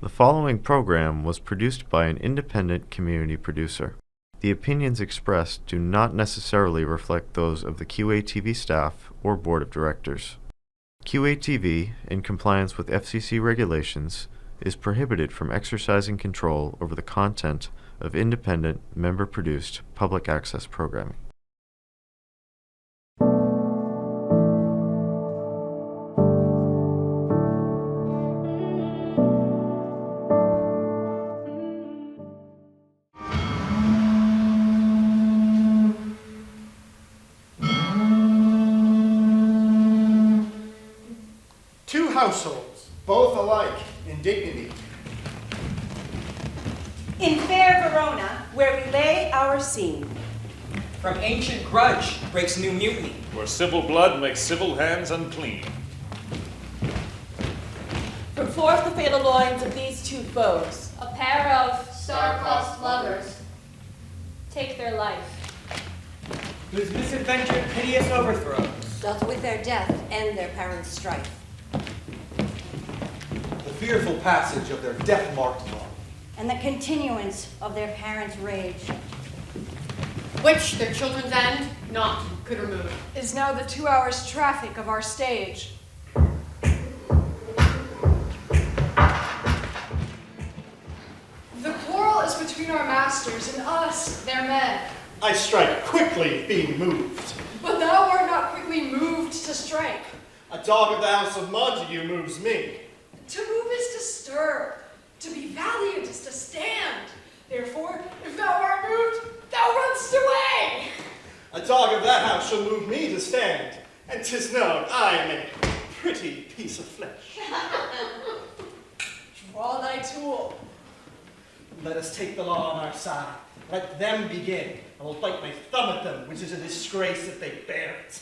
The following program was produced by an independent community producer. The opinions expressed do not necessarily reflect those of the QATV staff or board of directors. QATV, in compliance with FCC regulations, is prohibited from exercising control over the content of independent, member-produced public access programming. Two households, both alike in dignity. In fair Verona, where we lay our scene. From ancient grudge breaks new mutiny. Where civil blood makes civil hands unclean. From forth the fatal loins of these two foes, a pair of star-crossed lovers take their life. Whose misadventured piteous overthrows doth with their death end their parents' strife. The fearful passage of their death-marked love, And the continuance of their parents' rage. Which their children's end not could remove. Is now the 2 hours traffic of our stage. The quarrel is between our masters and us, their men. I strike quickly, being moved. But thou art not quickly moved to strike. A dog of the house of Montague moves me. To move is to stir. To be valiant is to stand. Therefore, if thou art moved, thou runst away. A dog of that house shall move me to stand, and 'tis known I am a pretty piece of flesh. Draw thy tool. Let us take the law on our side. Let them begin. I will bite my thumb at them, which is a disgrace if they bear it.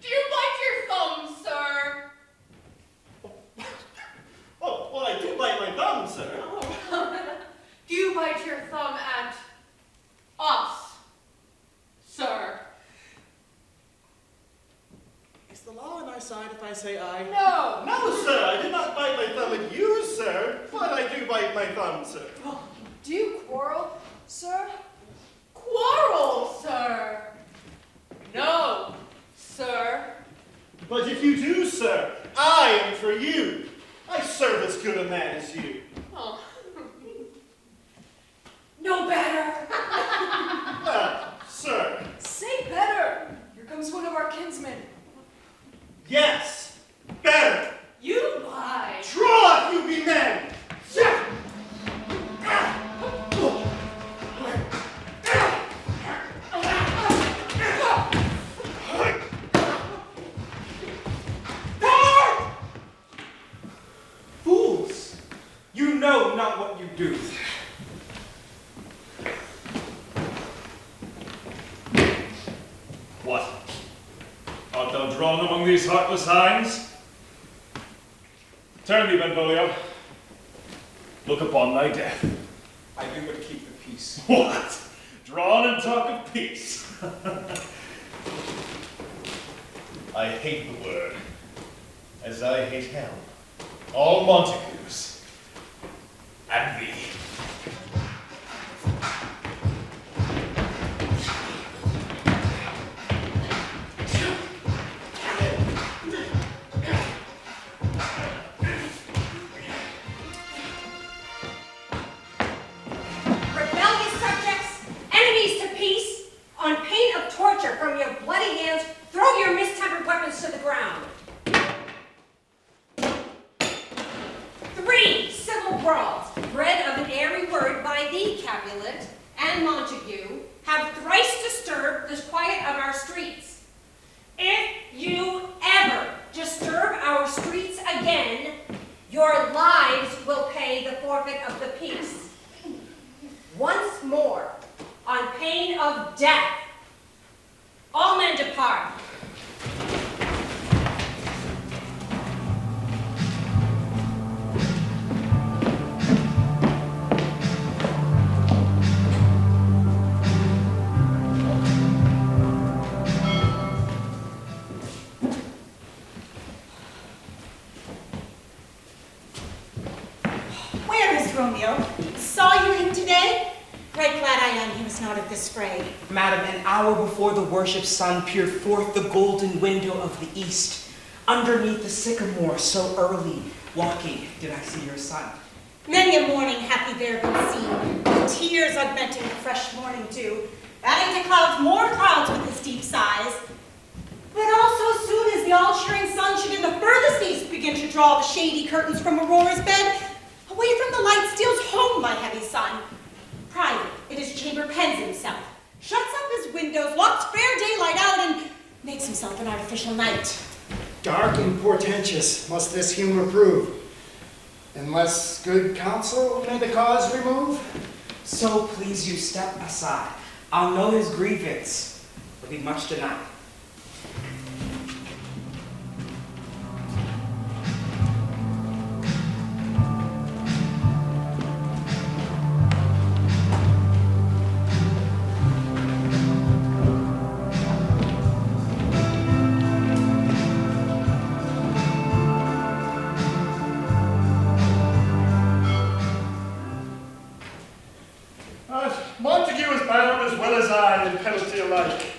Do you bite your thumb, sir? Oh, well, I do bite my thumb, sir. Do you bite your thumb at us, sir? Is the law on our side if I say I? No. No, sir, I did not bite my thumb at you, sir, but I do bite my thumb, sir. Do you quarrel, sir? Quarrel, sir. No, sir. But if you do, sir, I am for you. I serve as good a man as you. Oh. No better. Sir, Say better. Here comes one of our kinsmen. yes, better. You lie. Draw if you be men. fools! You know not what you do. What? Art thou drawn among these heartless hinds? Turn thee, Benvolio. Look upon thy death. I do but keep the peace. What? Drawn and talk of peace. I hate the word, as I hate hell. All Montagues, and thee. Rebellious subjects, enemies to peace, on pain of torture from your bloody hands, throw your mistempered weapons to the ground. 3 civil brawls, bred of an airy word by thee, Capulet, and Montague, have thrice disturbed the quiet of our streets. If you ever disturb our streets again, your lives will pay the forfeit of the peace. Once more, on pain of death, all men depart. Where is Romeo? Saw you in today? Right glad I am he was not at this fray. Madam, an hour before the worship sun peered forth the golden window of the east. Underneath the sycamore so early, walking, did I see your son. Many a morning hath he there been seen, the tears augmenting the fresh morning dew, adding to clouds more clouds with his deep sighs. But also soon as the all-cheering sun should in the furthest east begin to draw the shady curtains from Aurora's bed, away from the light steals home my heavy son. Private, in his chamber pens himself, shuts up his windows, locks fair daylight out, and makes himself an artificial night. Dark and portentous must this humor prove. Unless good counsel may the cause remove. So please you step aside. I'll know his grievance, will be much denied. Montague is bound as well as I in penalty alike.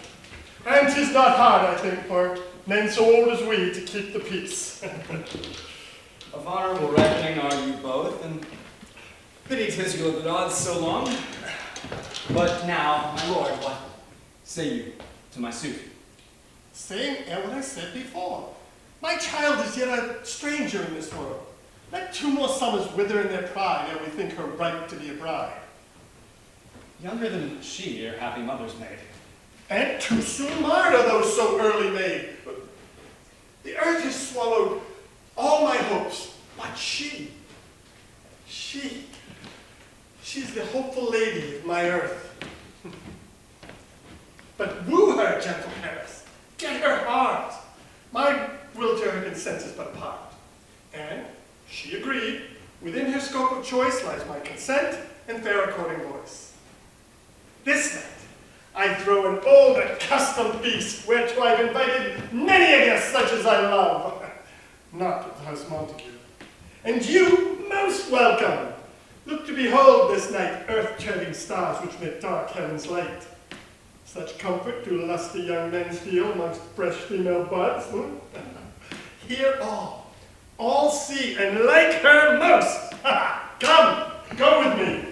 And 'tis not hard, I think, for men so old as we to keep the peace. Of honorable reckoning are you both, and pity 'tis you have been odds so long. But now, my lord, what say you to my suit? Same as what I said before. My child is yet a stranger in this world. Let 2 more summers wither in their pride ere we think her right to be a bride. Younger than she, ere happy mother's maid. And too soon marred are those so early made. The earth has swallowed all my hopes, but she's the hopeful lady of my earth. But woo her, gentle Paris, get her heart. My will to her consent is but part. And she agreed, within her scope of choice lies my consent and fair according voice. This night, I throw an old accustomed feast, whereto I've invited many a guest such as I love. Not of the house Montague. And you most welcome. Look to behold this night earth-turning stars which knit dark heaven's light. Such comfort do lusty young men feel amongst fresh female buds. Hear all see and like her most. Come, go with me.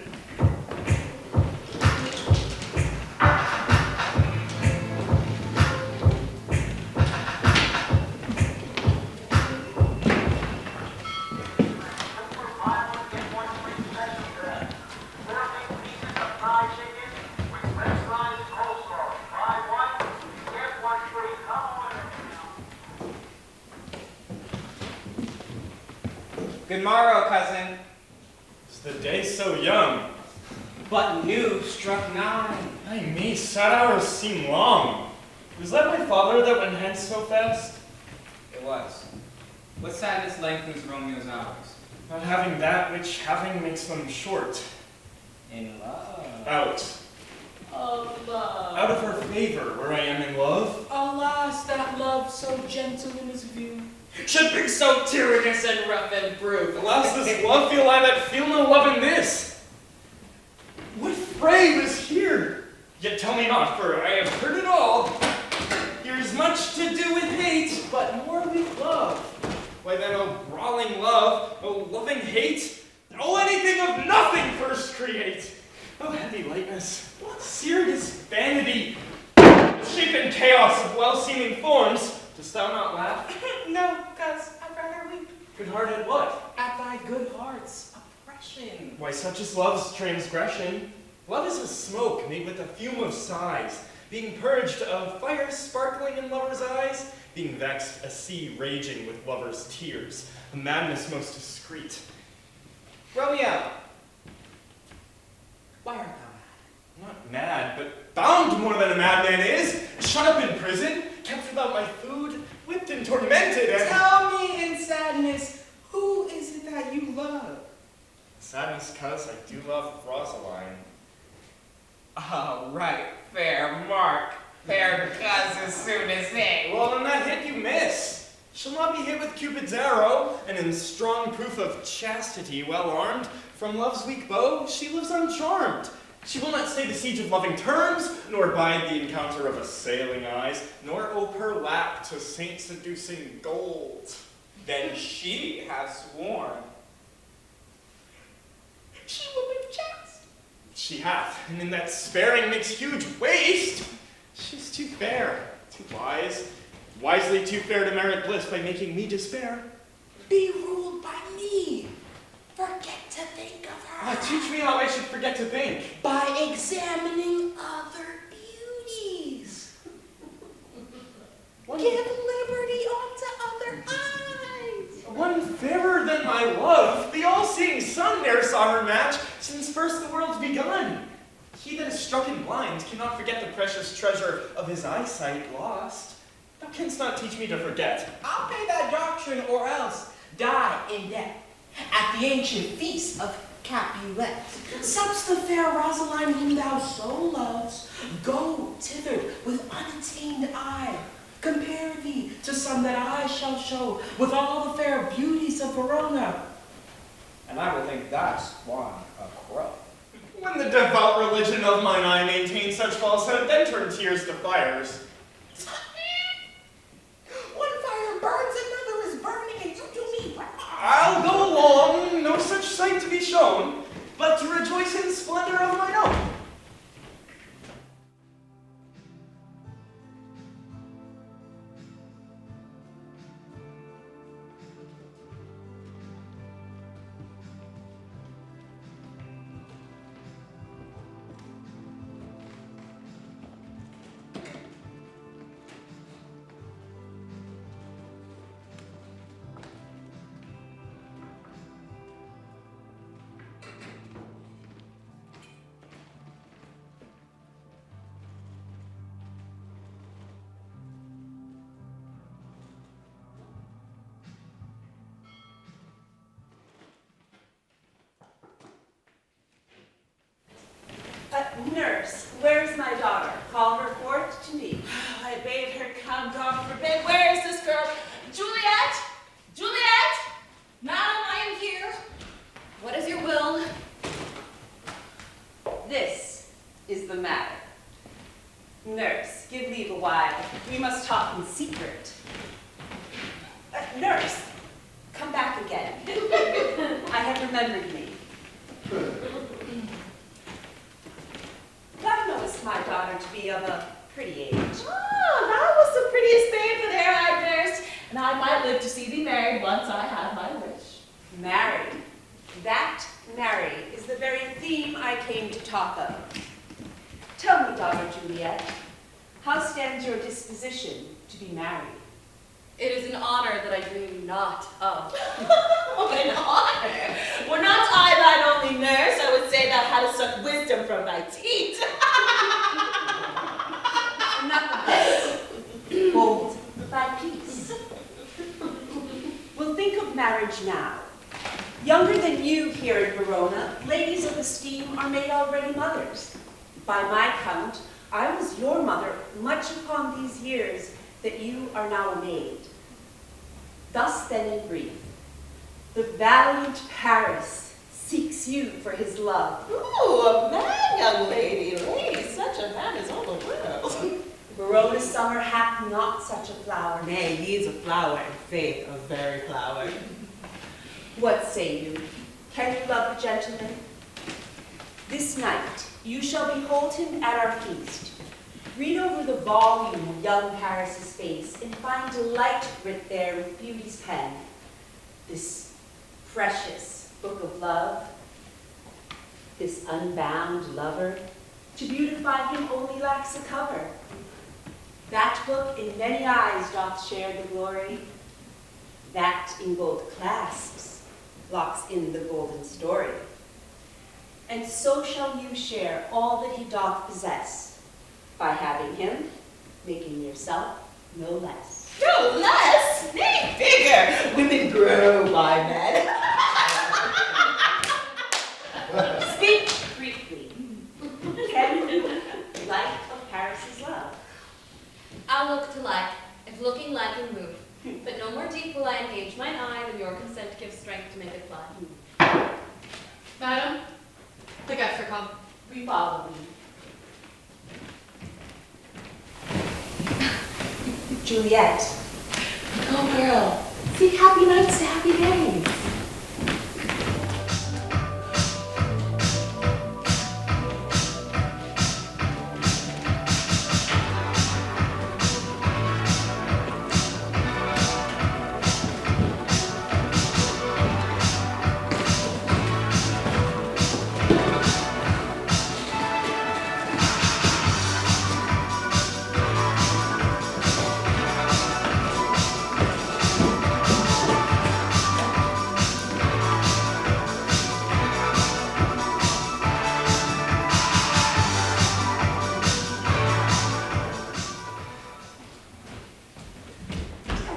Good morrow, cousin. Is the day so young? But new struck 9. Ay me, sad hours seem long. Was that my father that went hence so fast? It was. What sadness lengthens Romeo's hours? Not having that which having makes them short. In love. Out. Of love. Out of her favor, where I am in love. Alas, that love so gentle in his view. Should be so tyrannous and rough and brute. Alas, this love feel I that feel no love in this. What fray was here? Yet tell me not, for I have heard it all. Here is much to do with hate, but more with love. Why then, oh brawling love, oh loving hate, oh anything of nothing first create. Oh heavy lightness, serious vanity, shape and chaos of well-seeming forms. Dost thou not laugh? No, cuz I'd rather weep. Good heart at what? At thy good heart's oppression. Why, such is love's transgression. Love is a smoke made with a fume of sighs, being purged of fire sparkling in lovers' eyes, being vexed, a sea raging with lovers' tears, a madness most discreet. Romeo, why art thou mad? Not mad, but bound more than a madman is, shut up in prison, kept without my food, whipped and tormented, and... Tell me in sadness, who is it that you love? Sadness, cuz I do love Rosaline. Oh, right, fair mark. Fair cuz as soon as they. Well, then that hit you miss. shall not be hit with Cupid's arrow, and in strong proof of chastity, well armed, from love's weak bow, she lives uncharmed. She will not stay the siege of loving terms, nor bide the encounter of assailing eyes, nor ope her lap to saint-seducing gold. Then she has sworn. She will live chaste. She hath, and in that sparing makes huge waste. She's too fair, too wise, wisely too fair to merit bliss by making me despair. Be ruled by me. Forget to think of her. Teach me how I should forget to think. By examining other beauties. Give liberty unto other eyes. One fairer than my love, the all-seeing sun ne'er saw her match, since first the world's begun. He that is struck in blind cannot forget the precious treasure of his eyesight lost. Thou canst not teach me to forget. I'll pay that doctrine or else die in death. At the ancient feast of Capulet, such the fair Rosaline whom thou so loves, go thither with unattained eye. Compare thee to some that I shall show with all the fair beauties of Verona. And I will think that's one a crow. When the devout religion of mine eye maintains such falsehood, then turn tears to fires. One fire burns, another is burning, and you do me what? I'll go along, no such sight to be shown, but to rejoice in splendor of mine own. Nurse, where is my daughter? Call her forth to me. I bade her come, God forbid. Where is this girl? Juliet? Juliet? Madam, I am here. What is your will? This is the matter. Nurse, give leave a while. We must talk in secret. Nurse, come back again. I have remembered me. Thou knowest my daughter to be of a pretty age. That was the prettiest babe that e'er I nursed, and I might live to see thee married once I had my wish. Married. That married is the very theme I came to talk of. Tell me, daughter Juliet, how stands your disposition to be married? It is an honor that I dream not of. Oh, an honor. Were not I thine only nurse, I would say thou hadst sucked wisdom from thy teat. Enough of this. Hold thy peace. We'll think of marriage now. Younger than you here in Verona, ladies of esteem are made already mothers. By my count, I was your mother much upon these years that you are now a maid. Thus then in brief, the valiant Paris seeks you for his love. Ooh, a man, young lady. Lady, such a man is all the world. Verona summer hath not such a flower. Nay, he is a flower, in faith, a very flower. What say you? Can you love the gentleman? This night you shall behold him at our feast. Read over the volume of young Paris's face and find delight writ there with beauty's pen. This precious book of love, this unbound lover, to beautify him only lacks a cover. That book in many eyes doth share the glory, that in gold clasps locks in the golden story. And so shall you share all that he doth possess, by having him, making yourself no less. No less? Nay, bigger. Women grow by men. Speak briefly. Can you like of Paris's love? I'll look to like, if looking like and move, but no more deeds Madam, the guests are come. We follow you. Juliet. Go girl. See happy nights to happy days.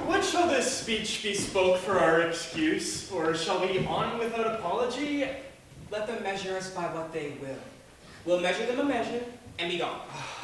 What shall this speech be spoke for our excuse, or shall we on without apology? Let them measure us by what they will. We'll measure them a measure and be gone.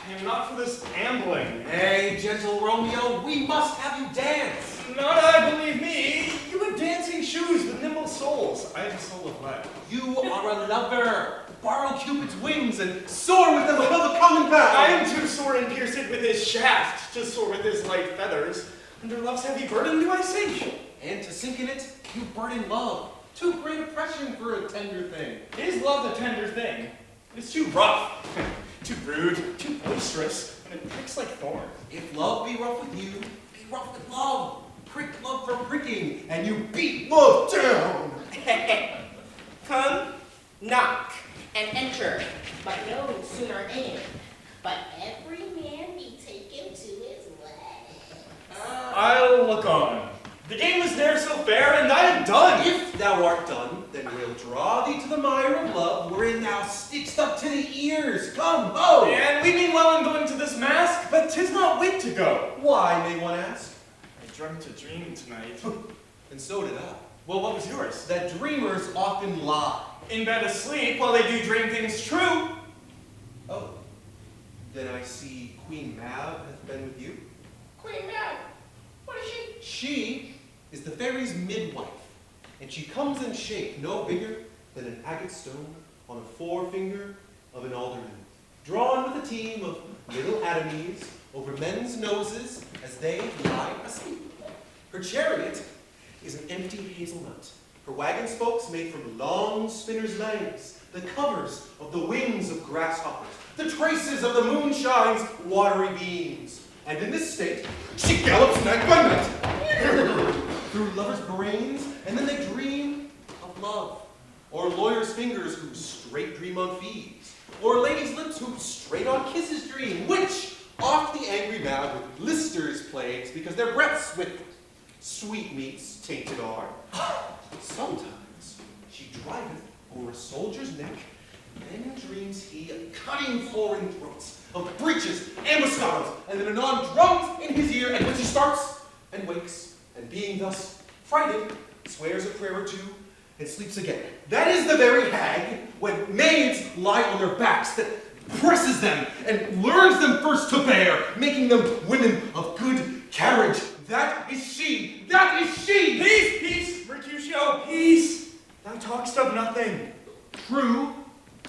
I am not for this ambling. Hey, gentle Romeo, we must have you dance. Not I, believe me. You have dancing shoes with nimble soles. I have a soul of lead. You are a lover. Borrow Cupid's wings and soar with them above the common bound. I am too sore and pierced with his shaft, to soar with his light feathers. Under love's heavy burden do I sink. And to sink in it, you burden love. Too great oppression for a tender thing. Is love a tender thing? It's too rough, too rude, too boisterous, and it pricks like thorns. If love be rough with you, be rough with love. Prick love for pricking, and you beat love down. Come, knock, and enter, but no sooner in, but every man be taken to his wedding. I'll look on. The game was ne'er so fair, and I am done. If thou art done, then we'll draw thee to the mire of love, wherein thou stickst up to the ears. Come, ho! And we mean well in going to this mask, but 'tis not wit to go. Why, may one ask? I dreamt a dream tonight. And so did I. Well, what was yours? That dreamers often lie. In bed asleep, while they do dream things true. Oh, then I see Queen Mab hath been with you. Queen Mab, what is she? She is the fairy's midwife, and she comes in shape no bigger than an agate stone on a forefinger of an alderman, drawn with a team of little atomies over men's noses as they lie asleep. Her chariot is an empty hazelnut, her wagon spokes made from long spinner's legs, the covers of the wings of grasshoppers, the traces of the moonshine's watery beams. And in this state, she gallops night by night through lovers' brains, and then they dream of love. Or lawyers' fingers who straight dream on fees. Or ladies' lips who straight on kisses dream, which oft the angry mad with blisters plagues, because their breaths with sweetmeats tainted are. Sometimes she driveth o'er a soldier's neck, then dreams he of cutting foreign throats, of breeches, ambuscados, and then anon drums in his ear, at which he starts and wakes, and being thus frighted, swears a prayer or two, and sleeps again. That is the very hag, when maids lie on their backs, that presses them and learns them first to bear, making them women of good carriage. That is she! That is she! Peace, peace, Mercutio, peace! Thou talk'st of nothing. True,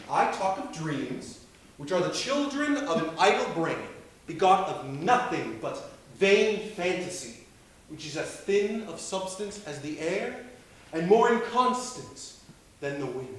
I talk of dreams, which are the children of an idle brain, begot of nothing but vain fantasy, which is as thin of substance as the air, and more inconstant than the wind.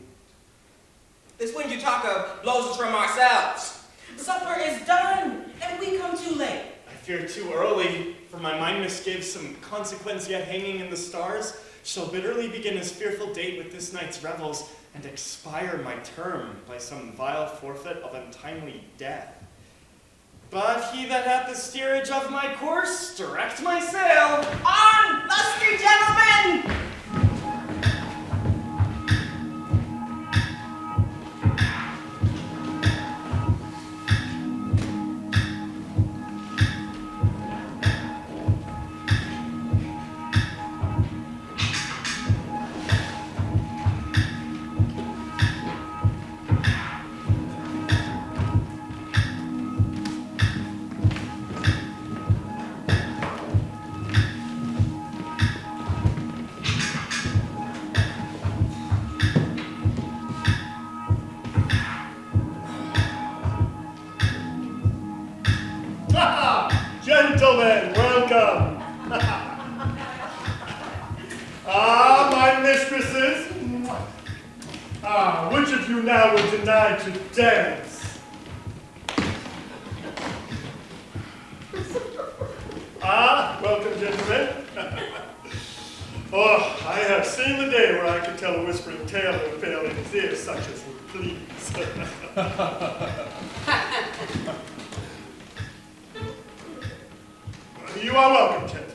This wind you talk of blows us from ourselves. Supper is done, and we come too late. I fear too early, for my mind misgives some consequence yet hanging in the stars, shall bitterly begin his fearful date with this night's revels, and expire my term by some vile forfeit of untimely death. But he that hath the steerage of my course, direct my sail. On, lusty gentlemen! Ah, which of you now will deny to dance? Ah, welcome, gentlemen. Oh, I have seen the day where I could tell a whispering tale that would fail in his ears, such as would please. You are welcome, gentlemen.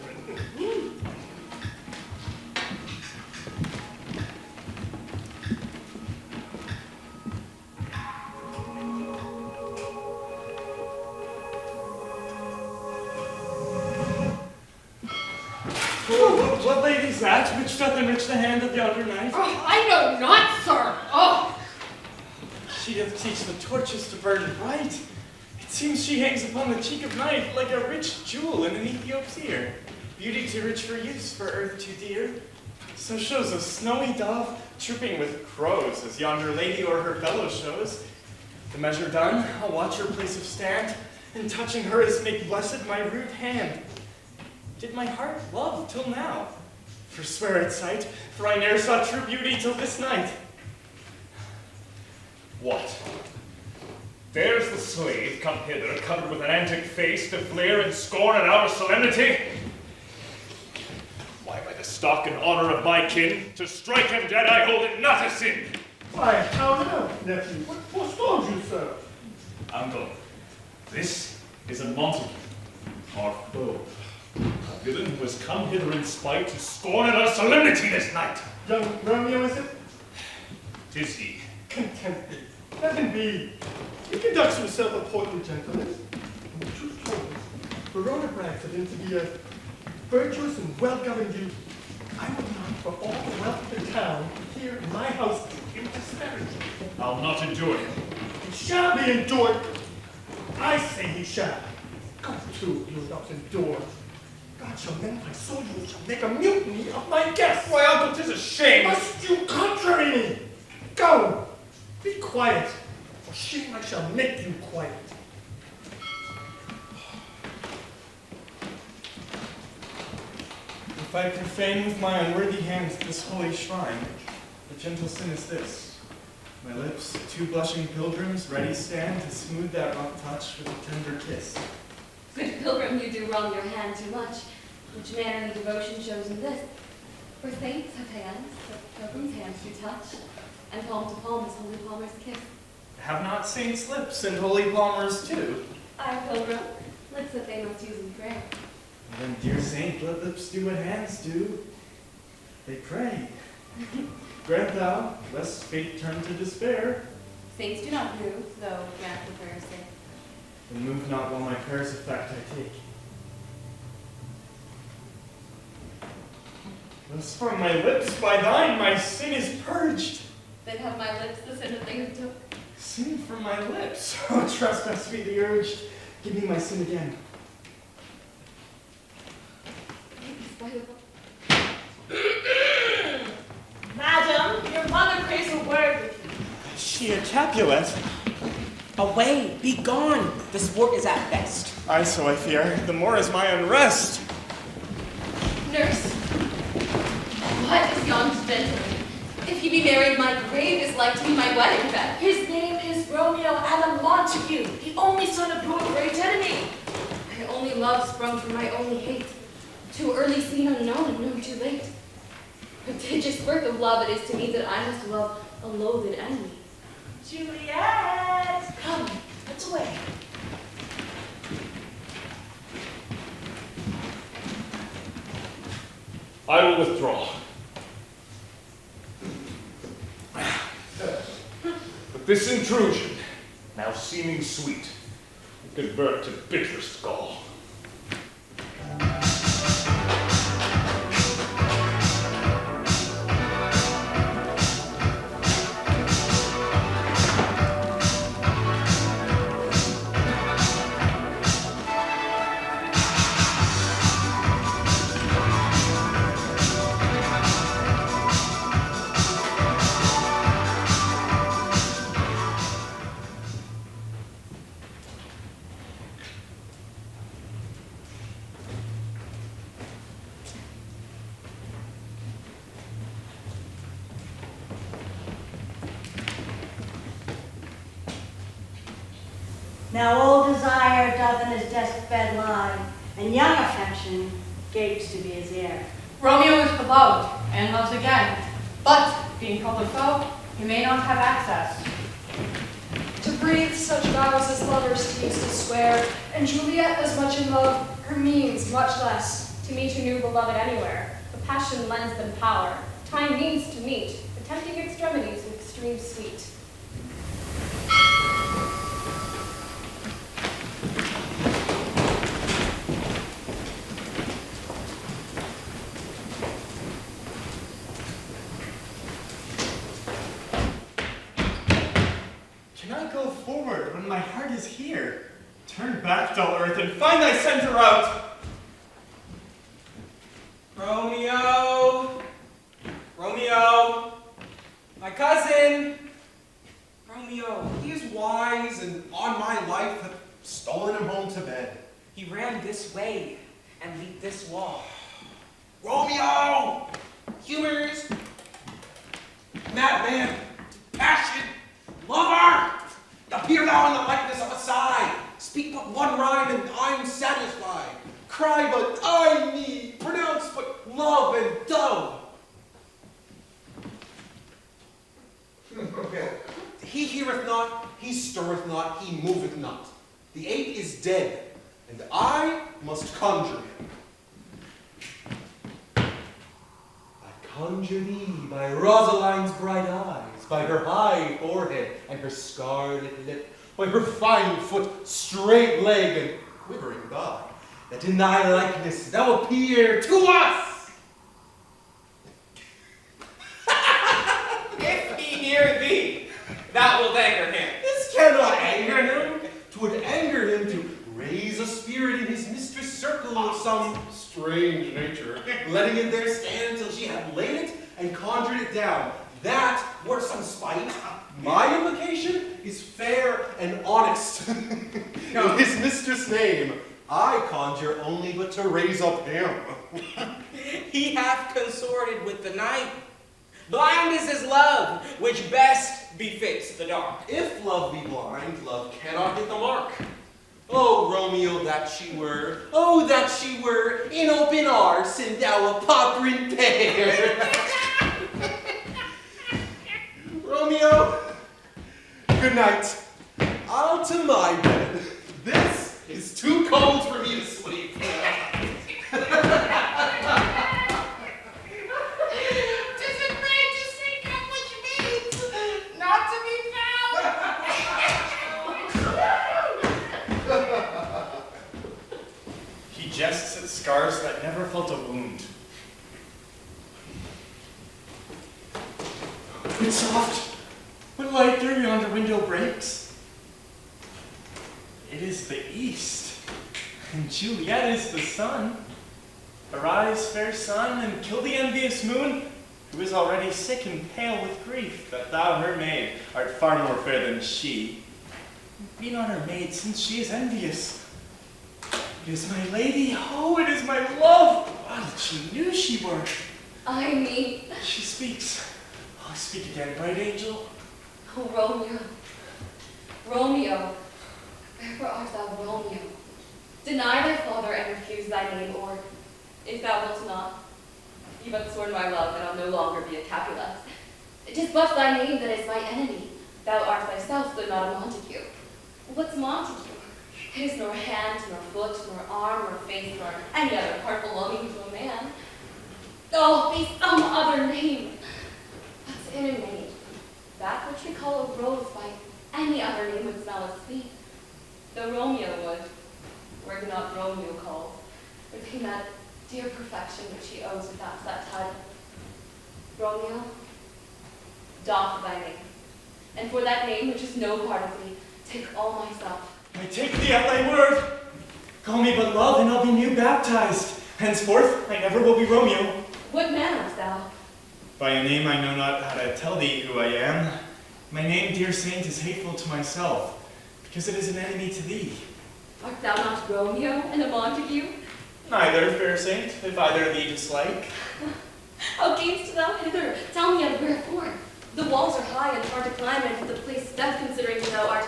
What lady's that? Which doth enrich the hand of yonder knight? Oh, I know not, sir. Oh, She doth teach the torches to burn bright. It seems she hangs upon the cheek of night like a rich jewel in an Ethiop's ear. Beauty too rich for use, for earth too dear. So shows a snowy dove trooping with crows, as yonder lady o'er her fellow shows. The measure done, I'll watch her place of stand, and touching her as make blessed my rude hand. Did my heart love till now? Forswear its sight, for I ne'er saw true beauty till this night. What? There's the slave come hither, covered with an antic face, to flare and scorn at our solemnity? Why, by the stock and honor of my kin, to strike him dead I hold it not a sin. Why, how now, nephew? What forestalled you, sir? Uncle, this is a Montague, our foe. A villain who has come hither in spite to scorn at our solemnity this night. Young Romeo, is it? 'Tis he. Content me. Let him be. He conducts himself a portly gentleman. And the truth told, Verona brags of him to be a virtuous and well-governed youth. I would not, for all the wealth of the town, here in my house, do him disparage. I'll not endure him. He shall be endured. I say he shall. God, too, you will not endure. God shall mend my soul, you shall make a mutiny of my guests. Why, uncle, 'tis a shame. Must you contrary me? Go! Be quiet. For shame I shall make you quiet. If I profane with my unworthy hands this holy shrine, the gentle sin is this. My lips, two blushing pilgrims, ready stand to smooth that rough touch with a tender kiss. Good pilgrim, you do wrong your hand too much. Which mannerly devotion shows in this? For saints have hands, but pilgrims' hands do touch, and palm to palm is holy palmer's kiss. Have not saints lips and holy palmers too? Our pilgrim, lips that they must use in prayer. Then, dear saint, let lips do what hands do. They pray. Grant thou, lest fate turn to despair. Saints do not move, though grant the prayer's sake. And move not while my prayer's effect I take. Thus from my lips, by thine, my sin is purged. Then have my lips the sin that they have took. Sin from my lips. Oh, trespass be the urged. Give me my sin again. Madam, your mother craves a word with you. Is she a Capulet? Away, be gone. The sport is at best. Aye, so I fear. The more is my unrest. Nurse, what is yon gentleman? If he be married, my grave is like to be my wedding bed. his name is Romeo Adam Montague, the only son of your great enemy. My only love sprung from my only hate. Too early seen unknown and known too late. Prodigious birth of love it is to me that I must love a loathed enemy. Juliet! Come, let's away. I will withdraw. But this intrusion, now seeming sweet, will convert to bitterest gall. Now old desire doth in his deathbed lie, and young affection gapes to be his heir. Romeo is beloved, and loves again, but being called a foe, he may not have access. To breathe such vows as lovers used to swear, and Juliet as much in love, her means much less. To meet a new beloved anywhere, the passion lends them power. Time means to meet, the tempting extremities with extreme sweet. Can I go forward when my heart is here? Turn back, dull earth, and find thy center out! Romeo! Romeo! My cousin! Romeo, He is wise and on my life have stolen him home to bed. he ran this way and leaped this wall. Romeo! Humors! Madman! Passion! Lover! Appear thou in the likeness of a sigh. Speak but one rhyme and I'm satisfied. Cry but I need. Pronounce but love and dove. He heareth not, he stirreth not, he moveth not. The ape is dead, and I must conjure him. I conjure thee by Rosaline's bright eyes, by her high forehead and her scarlet lip, by her fine foot, straight leg, and quivering thigh, that in thy likeness thou appear to us. If he hear thee, that will anger him. This cannot anger him. 'Twould anger him to raise a spirit in his mistress' circle of some strange nature, letting it there stand till she had laid it and conjured it down. That were some spite. My implication is fair and honest. In his mistress' name, I conjure only but to raise up him. He hath consorted with the night. Blind is his love, which best befits the dark. If love be blind, love cannot hit the mark. Oh, Romeo, that she were, oh, that she were, in open arts, and thou a poprin pear. Romeo, good night. I'll to my bed. This is too cold for me to sleep. He jests at scars that never felt a wound. It's soft. What light through yonder window breaks? It is the east, and Juliet is the sun. Arise, fair sun, and kill the envious moon, who is already sick and pale with grief, that thou, her maid, art far more fair than she. Be not her maid, since she is envious. It is my lady, oh, it is my love! Ah, that she knew she were. I mean, She speaks. Oh, speak again, bright angel. oh, Romeo. Romeo, wherefore art thou Romeo? Deny thy father and refuse thy name, or, if thou wilt not, be but sworn my love, and I'll no longer be a Capulet. It is but thy name that is my enemy. Thou art thyself, though not a Montague. What's Montague? It is nor hand, nor foot, nor arm, nor face, nor any other part belonging to a man. Oh, be some other name. What's in a name? That which we call a rose by any other name would smell as sweet. Though Romeo would, were it not Romeo called, retain that dear perfection which he owes without that title. Romeo, doff thy name, and for that name which is no part of thee, take all myself. I take thee at thy word. Call me but love, and I'll be new baptized. Henceforth, I never will be Romeo. What man art thou? By a name I know not how to tell thee who I am. My name, dear saint, is hateful to myself, because it is an enemy to thee. Art thou not Romeo and a Montague? Neither, fair saint, if either thee dislike. How camest thou hither? Tell me of wherefore. The walls are high and hard to climb, and the place death considering thou art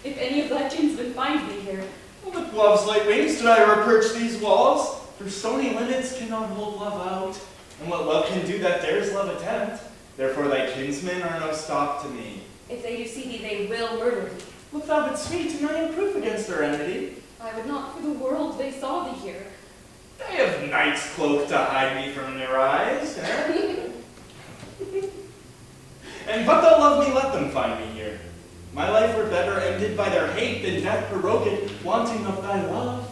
If any of thy kinsmen find thee here, With love's light wings did I reperch these walls, for stony limits cannot hold love out. And what love can do that dares love attempt, therefore thy kinsmen are no stop to me. if they do see thee, they will murder thee. Look thou but sweet, and I am proof against their enmity. I would not for the world they saw thee here. They have night's cloak to hide me from their eyes, eh? And but they'll love me, let them find me here. My life were better ended by their hate than death prorogued, wanting of thy love.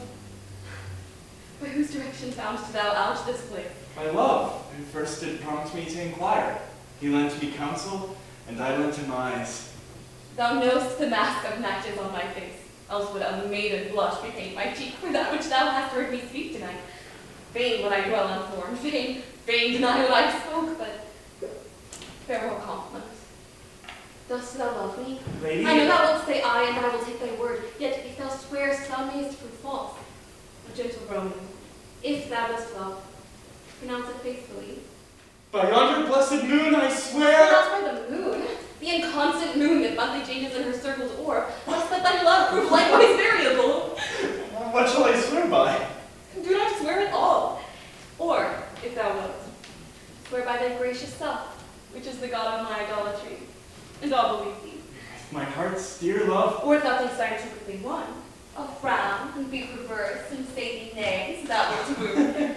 By whose direction foundst thou out this place? My love, who first did prompt me to inquire. He lent me counsel, and I lent him eyes. Thou know'st the mask of night is on my face, else would a maiden blush bepaint my cheek for that which thou hast heard me speak tonight. Vain would I dwell on form, vain deny what I spoke, but farewell compliment. Dost thou love me? Lady? I know thou wilt say aye, and I will take thy word, yet if thou swearest, thou mayest prove false. O gentle Romeo, if thou dost love, pronounce it faithfully. By yonder blessed moon, I swear. Not by the moon, the inconstant moon that monthly changes in her circle's orb, must let thy love prove likewise variable. What shall I swear by? Do not swear at all. Or, if thou wilt, swear by thy gracious self, which is the god of my idolatry, and I'll believe thee. My heart's dear love. Or if thou thinkst I am typically one, I'll frown and be perverse and say thee nay, so that wilt woo.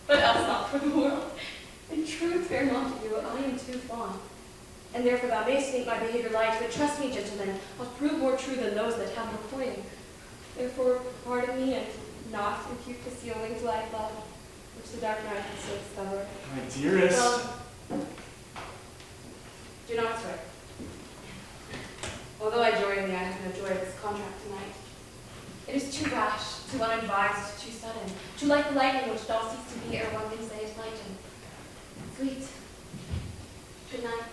But else not for the world. In truth, fair Montague, I am too fond. And therefore thou mayst think my behavior light, but trust me, gentlemen, I'll prove more true than those that have no coin. Therefore, pardon me, and not impute the sealing to light love, which the dark night has so discovered. My dearest. Well, do not swear. Although I joy in thee, I have no joy of this contract tonight. It is too rash, too unadvised, too sudden, too like the lightning which doth cease to be ere one can say it lighten. Sweet, good night.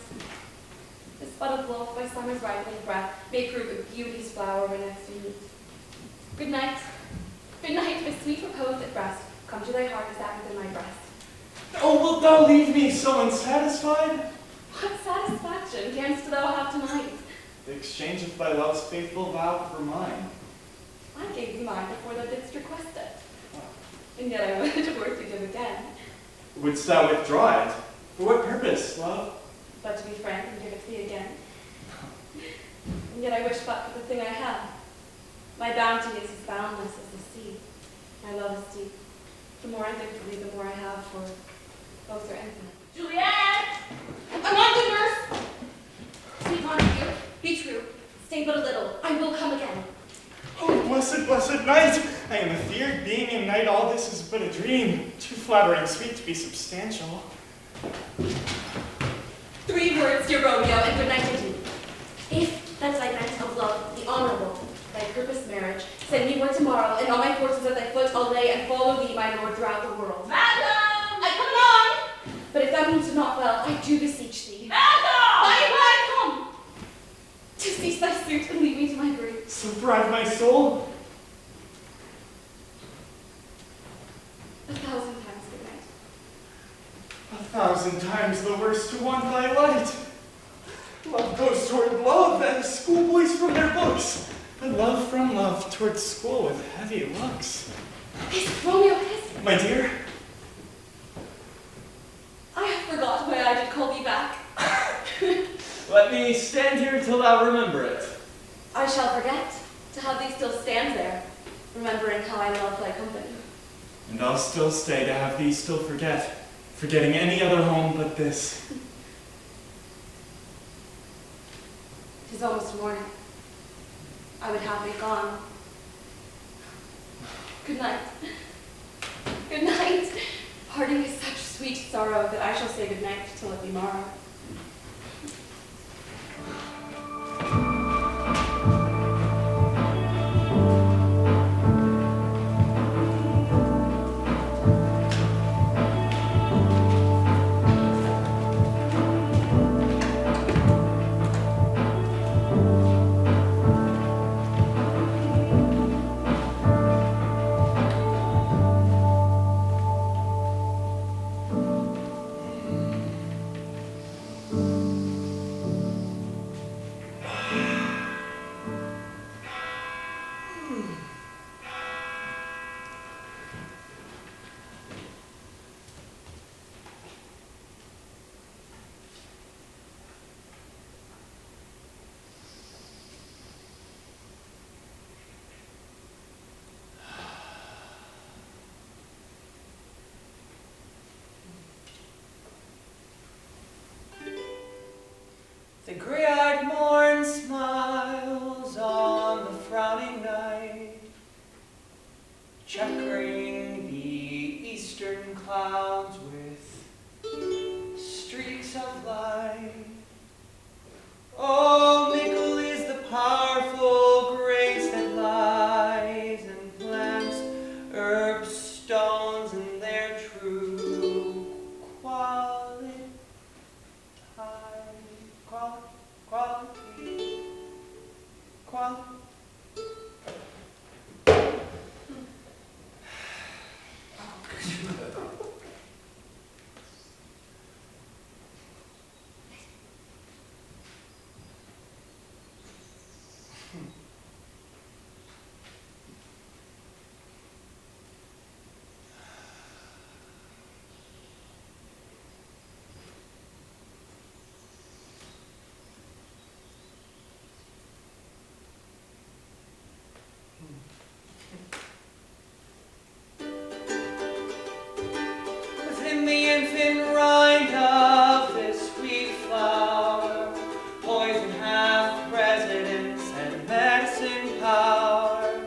This bud of love by summer's ripening breath may prove a beauty's flower when next we meet. Good night, with sweet repose at rest. Come to thy heart as that within my breast. Oh, wilt thou leave me so unsatisfied? What satisfaction canst thou have tonight? The exchange of thy love's faithful vow for mine. I gave thee mine before thou didst request it. And yet I would it were to give again. Wouldst thou withdraw it? For what purpose, love? But to be frank and give it thee again. And yet I wish but for the thing I have. My bounty is as boundless as the sea. My love is deep. The more I give to thee, the more I have, for both are infinite. Juliet! I want the nurse! Sweet Montague, be true. Stay but a little. I will come again. Oh, blessed, blessed night! I am afeard, being in night, all this is but a dream. Too flattering sweet to be substantial. 3 words, dear Romeo, and good night to thee. If that thy night of love, the honorable, thy purpose marriage, send me word tomorrow, and all my forces at thy foot I'll lay, and follow thee, my lord, throughout the world. Madam! I come on! But if thou meanest not well, I do beseech thee. Madam! Why will I come? To cease thy suit and leave me to my grief. So thrive my soul. 1,000 times good night. 1,000 times the worse to want thy light. Love goes toward love, as schoolboys from their books, and love from love toward school with heavy looks. Hist, Romeo, hist! My dear, I have forgot why I did call thee back. Let me stand here till thou remember it. I shall forget to have thee still stand there, remembering how I loved thy company. and I'll still stay to have thee still forget, forgetting any other home but this. 'Tis almost morning. I would have thee gone. Good night. Good night. Parting is such sweet sorrow that I shall say good night till it be morrow. Within the infant rind of this sweet flower, poison hath residence and medicine power.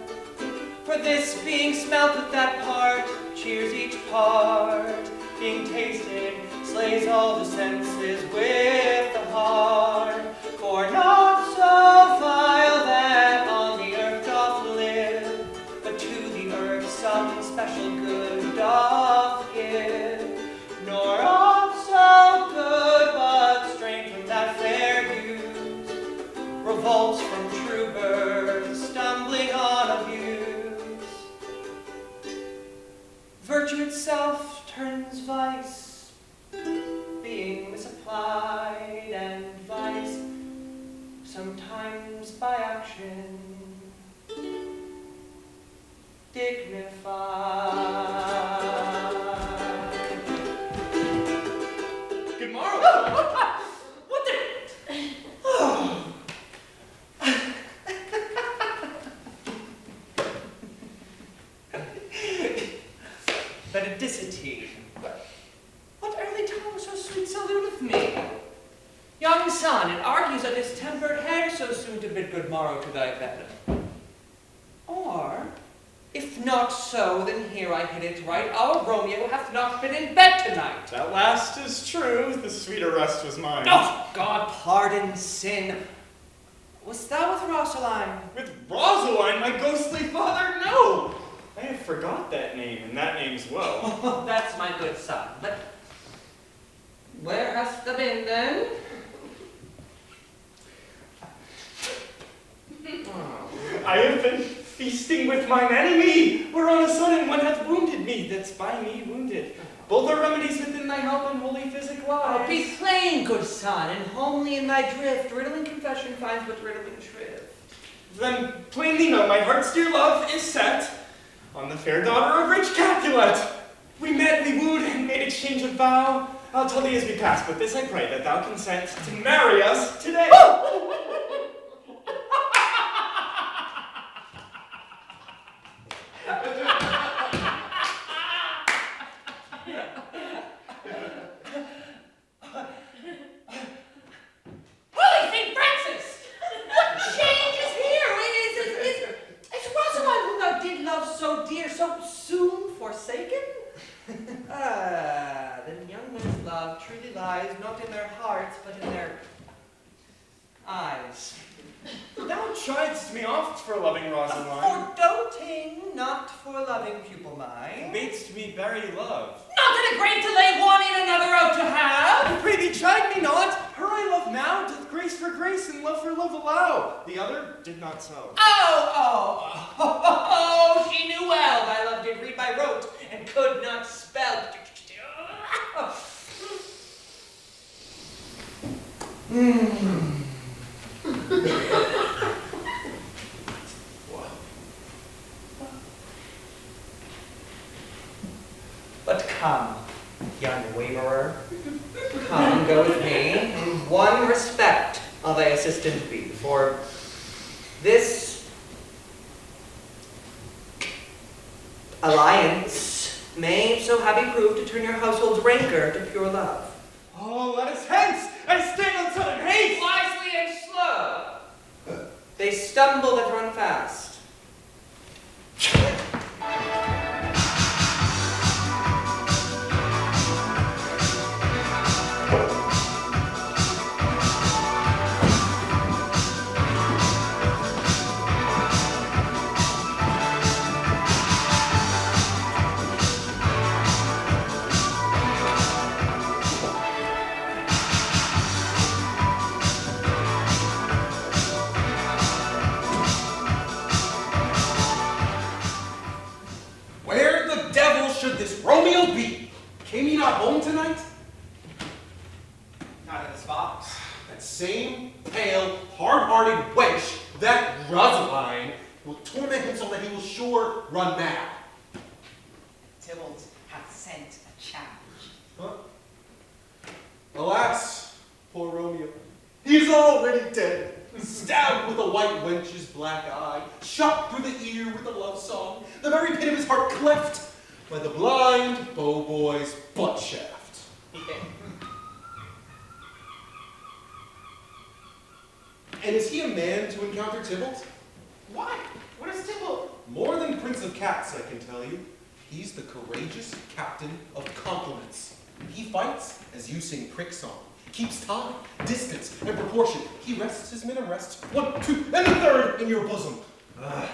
For this being smelt with that part, cheers each part. Being tasted, slays all the senses with the heart. For not so vile that on the earth doth live, but to the earth some special good doth give. Nor aught so good, but straying from that fair use, revolts from true birth, stumbling on abuse. Virtue itself turns vice, being misapplied, and vice, sometimes by action, dignified. Good morrow. What the? Benedicity. What early tongue so sweet saluteth me? Young son, it argues that this tempered hair so soon to bid good morrow to thy bed. Or, if not so, then here I hit it right. Our Romeo hath not been in bed tonight. That last is true. The sweeter rest was mine. Oh, God pardon sin. Wast thou with Rosaline? With Rosaline, my ghostly father? No! I have forgot that name, and that name's well. Oh, that's my good son. But where hast thou been then? I have been feasting with mine enemy, where on a sudden one hath wounded me, that's by me wounded. Both are remedies within thy help and holy physic lies. Oh, be plain, good son, and homely in thy drift. Riddling confession finds but riddling shrift. Then plainly know my heart's dear love is set on the fair daughter of rich Capulet. We met, we wooed, and made exchange of vow. I'll tell thee as we pass, but this I pray, that thou consent to marry us today. Holy St. Francis! What change is here? Is Rosaline, whom thou did love so dear, so soon forsaken? Then young men's love truly lies not in their hearts, but in their eyes. Thou chidest me oft for loving Rosaline. For doting, not for loving, pupil mine. Badest me bury love. Not in a grave to lay one in, another out to have. Pray thee, chide me not. Her I love now, doth grace for grace and love for love allow. The other did not so. Oh, she knew well thy love did read by rote, and could not spell. But come, young waverer, come, go with me, in one respect I'll thy assistant be, for this alliance may so happy prove to turn your household's rancor to pure love. Oh, let us hence! I stand on sudden haste! Wisely and slow. They stumble that run fast. hard-hearted wench, that Rosaline, will torment him so that he will sure run mad. Tybalt hath sent a challenge. Huh? Alas, poor Romeo. He is already dead, stabbed with a white wench's black eye, shot through the ear with a love song, the very pit of his heart cleft by the blind bow boy's butt shaft. And is he a man to encounter Tybalt? Why? What is Tybalt? More than Prince of Cats, I can tell you. He's the courageous captain of compliments. He fights as you sing prick song. Keeps time, distance, and proportion. He rests his men and rests 1, 2, and the third in your bosom.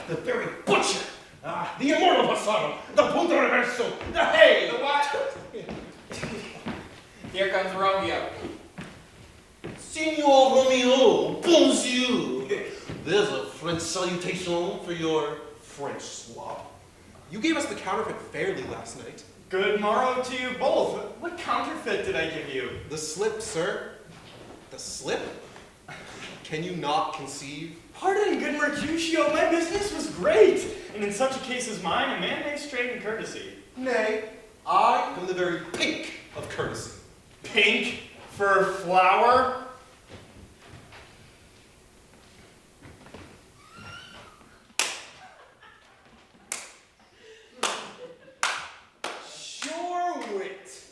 The very butcher. The immortal Bassano. The punto reverso. The hay. The what? Here comes Romeo. Signor Romeo, bonjour. There's a French salutation for your French swab. You gave us the counterfeit fairly last night. Good morrow to you both. What counterfeit did I give you? The slip, sir. The slip? Can you not conceive? Pardon, good Mercutio, my business was great. And in such a case as mine, a man may straight in courtesy. Nay, I am the very pink of courtesy. Pink for flower? Sure wit.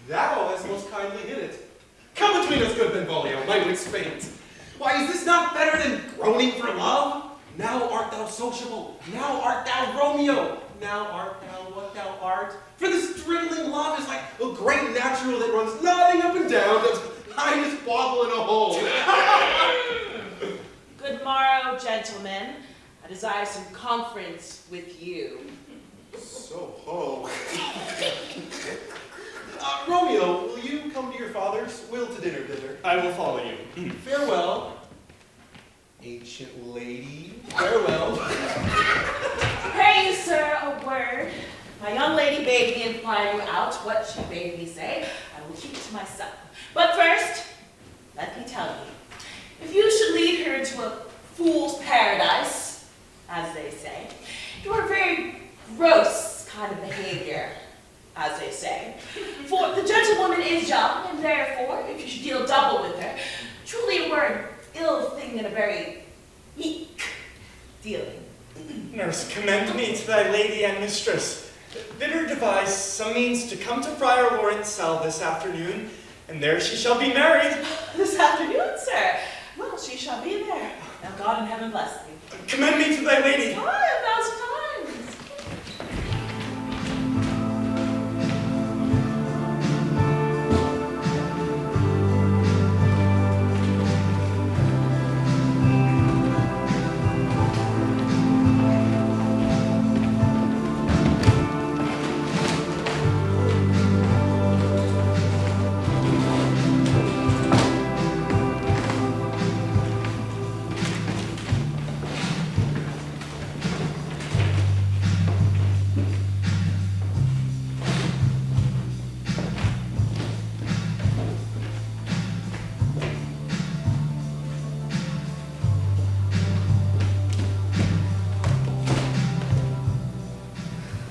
Thou hast most kindly hit it. Come between us, good Benvolio, my wits faint. Why, is this not better than groaning for love? Now art thou sociable, now art thou Romeo, now art thou what thou art. For this dwindling love is like a great natural that runs nodding up and down, does highness boggle in a hole. Good morrow, gentlemen. I desire some conference with you. So ho. Romeo, will you come to your father's? Will to dinner thither. I will follow you. Farewell, ancient lady. Farewell. Pray you, sir, a word. My young lady bade me inquire you out. What she bade me say, I will keep to myself. But first, let me tell you, if you should lead her into a fool's paradise, as they say, you are very gross kind of behavior, as they say. For the gentlewoman is young, and therefore, if you should deal double with her, truly a word ill thing and a very weak dealing. Nurse, commend me to thy lady and mistress. Bid her devise some means to come to Friar Lawrence' cell this afternoon, and there she shall be married. This afternoon, sir? Well, she shall be there. Now God in heaven bless thee. Commend me to thy lady. 1,000 times.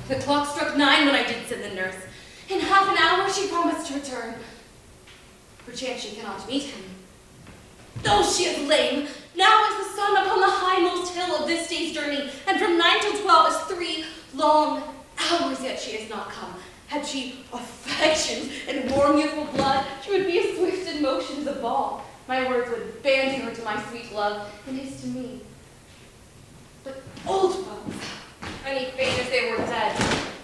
The clock struck 9 when I did send the nurse. In half an hour she promised to return. Perchance she cannot meet him. Though she is lame, now is the sun upon the highmost hill of this day's journey, and from 9 till 12 is 3 long hours, yet she has not come. Had she affections and warm youthful blood, she would be as swift in motion as a ball. My words would bandy her to my sweet love, and his to me. But old bones, any faint as they were dead,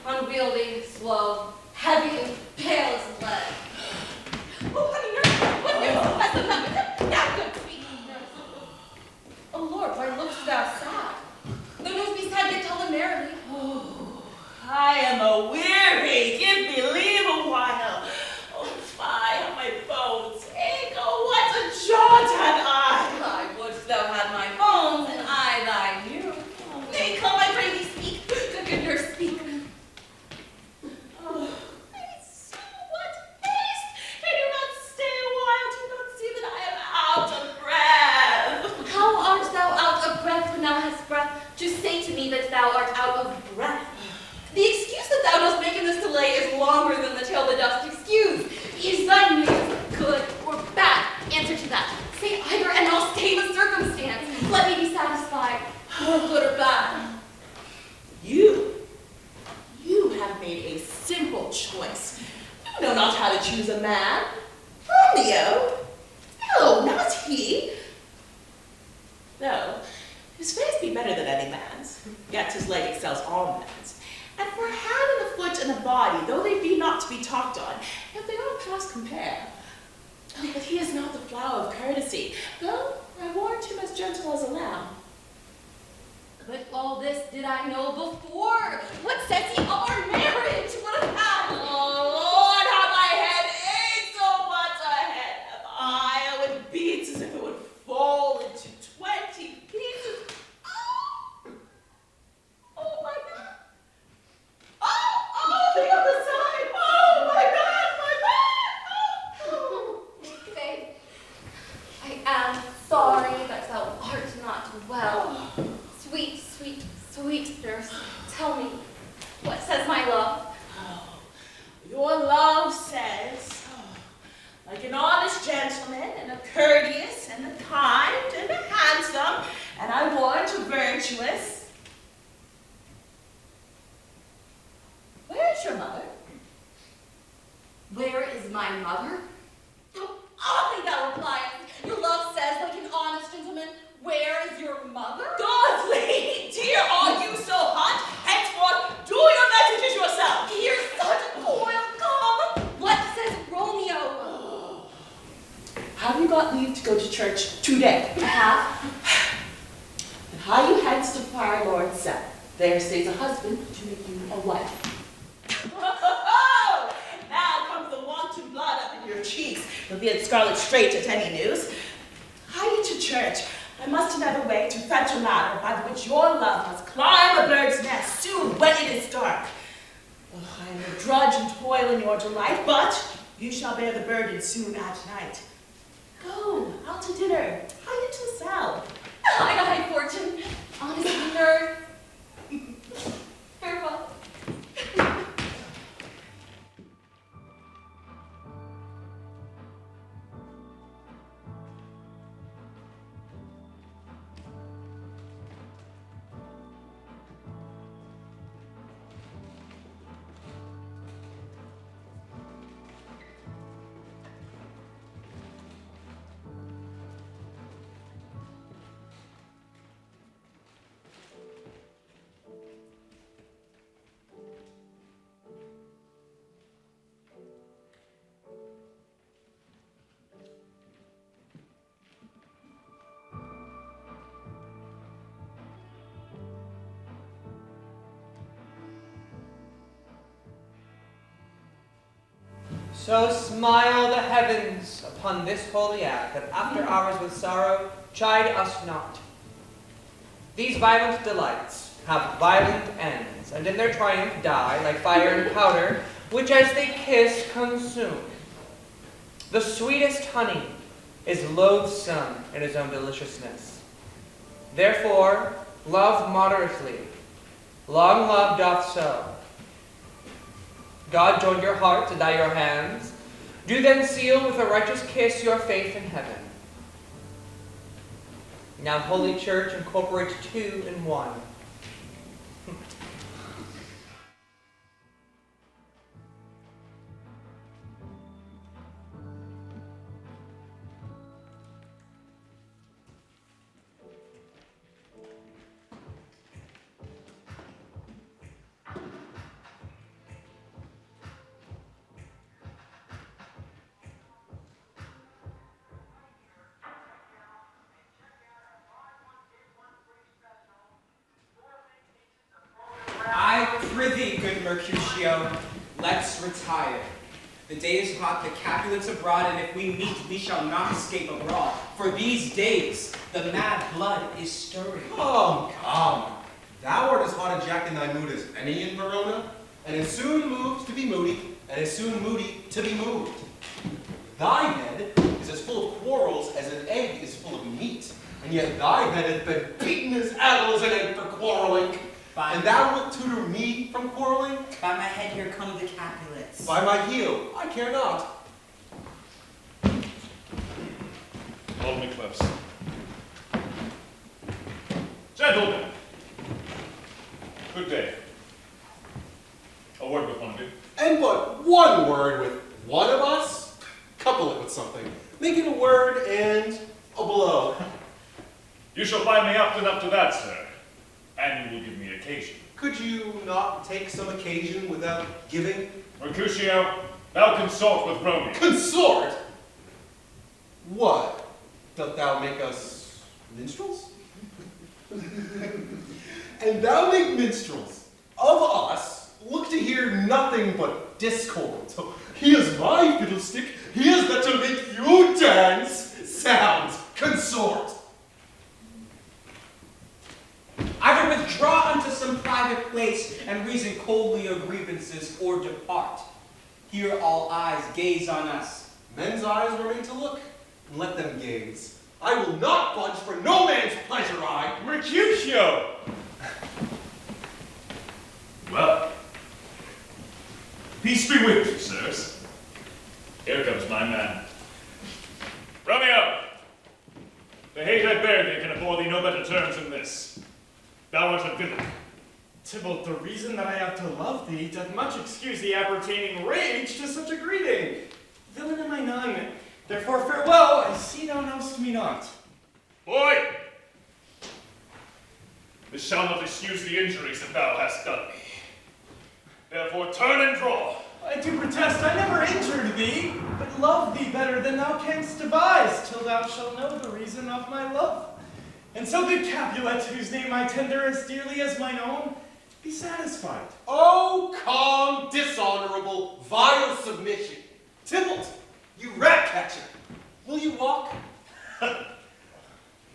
unwieldy, slow, heavy and pale as lead. Oh, honey, nurse, what news has the method? Now, good sweet nurse. Oh, Lord, why lookst thou sad? Though news be sad, yet tell them merrily. Oh, I am a weary. Give me leave a while. Oh, fie, how my bones ache. Oh, what a jaunt had I. I would thou had my bones, and I thy new. Nay, come, I pray thee, speak. Good nurse, speak. Oh, haste, what haste? Can you not stay a while? Do you not see that I am out of breath? How to me that thou art out of breath. The excuse that thou dost make in this delay is longer than the tale thou dost excuse. Is thy news good or bad? Answer to that. Say either, and I'll state the circumstance. Let me be satisfied, or good or bad. You have made a simple choice. You know not how to choose a man. Romeo? No, not he. No, his face be better than any man's, yet his leg excels all men's. And for a hand and a foot and a body, though they be not to be talked on, yet they are past compare. Oh, but he is not the flower of courtesy, though I warrant him as gentle as a lamb. But all this did I know before. What says he of our marriage? What of that? Oh, Lord, how my head aches, so much a head have I, how it beats as if it would fall into 20 pieces. Oh my God. Oh, the other side. Oh my God, oh. Faith, I am sorry that thou art not well. Sweet, sweet, sweet nurse, tell me, what says my love? Oh, your love says, like an honest gentleman, and a courteous, and a kind, and a handsome, and I warrant a virtuous. Where's your mother? Where is my mother? Oddly thou repliest. Your love says, like an honest gentleman, where is your mother? Godly, dear, are you so hot? Henceforth, do your messages yourself. Here's such a toil, come. What says Romeo? Have you got leave to go to church today? I have. And hie you hence to our Lord's cell. There stays a husband to make you a wife. Now comes the wanton blood up in your cheeks. You'll be at scarlet straight at any news. Hie you to church. I must another way to fetch a ladder by which your love must climb a bird's nest soon when it is dark. Oh, I will drudge and toil in your delight, but you shall bear the burden soon at night. Go, out to dinner. Hie you to the cell. I got high fortune. Honest nurse. Farewell. So smile the heavens upon this holy act, that after hours with sorrow chide us not. These violent delights have violent ends, and in their triumph die, like fire and powder, which as they kiss consume. The sweetest honey is loathsome in his own deliciousness. Therefore, love moderately. Long love doth so. God join your heart and I your hands. Do then seal with a righteous kiss your faith in heaven. Now, Holy Church, incorporate two in one. I prithee, good Mercutio, let's retire. The day is hot, the Capulets abroad, and if we meet, we shall not escape abroad. For these days, the mad blood is stirring. Come. Thou art as hot and jacked in thy mood as any in Verona, and as soon moved to be moody, and as soon moody to be moved. Thy head is as full of quarrels as an egg is full of meat. and yet thy head hath been beaten as apples in it for quarreling. And thou wilt tutor me from quarreling? By my head here come the Capulets. By my heel, I care not. Hold me close. Gentlemen, good day. A word with one of you. And but one word with one of us? Couple it with something. Make it a word and a blow. You shall find me up to that, sir. And you will give me occasion. Could you not take some occasion without giving? Mercutio, thou consort with Romeo. Consort? What? Doth thou make us minstrels? And thou make minstrels of us look to hear nothing but discord. So here's my fiddlestick, here's that to make you dance. Sounds, consort. Either withdraw unto some private place and reason coldly your grievances, or depart. Here all eyes gaze on us. Men's eyes were made to look, and let them gaze. I will not budge for no man's pleasure, I. Mercutio! Well, peace be with you, sirs. Here comes my man. Romeo! The hate I bear thee can afford thee no better terms than this. Thou art a villain. Tybalt, the reason that I have to love thee doth much excuse the appertaining rage to such a greeting. Villain am I none, therefore farewell, I see thou know'st me not. Boy! This shall not excuse the injuries that thou hast done me. Therefore turn and draw. I do protest I never injured thee, but love thee better than thou canst devise, till thou shalt know the reason of my love. And so good Capulet, whose name I tender as dearly as mine own, be satisfied. Oh, calm, dishonorable, vile submission. Tybalt, you rat catcher, will you walk?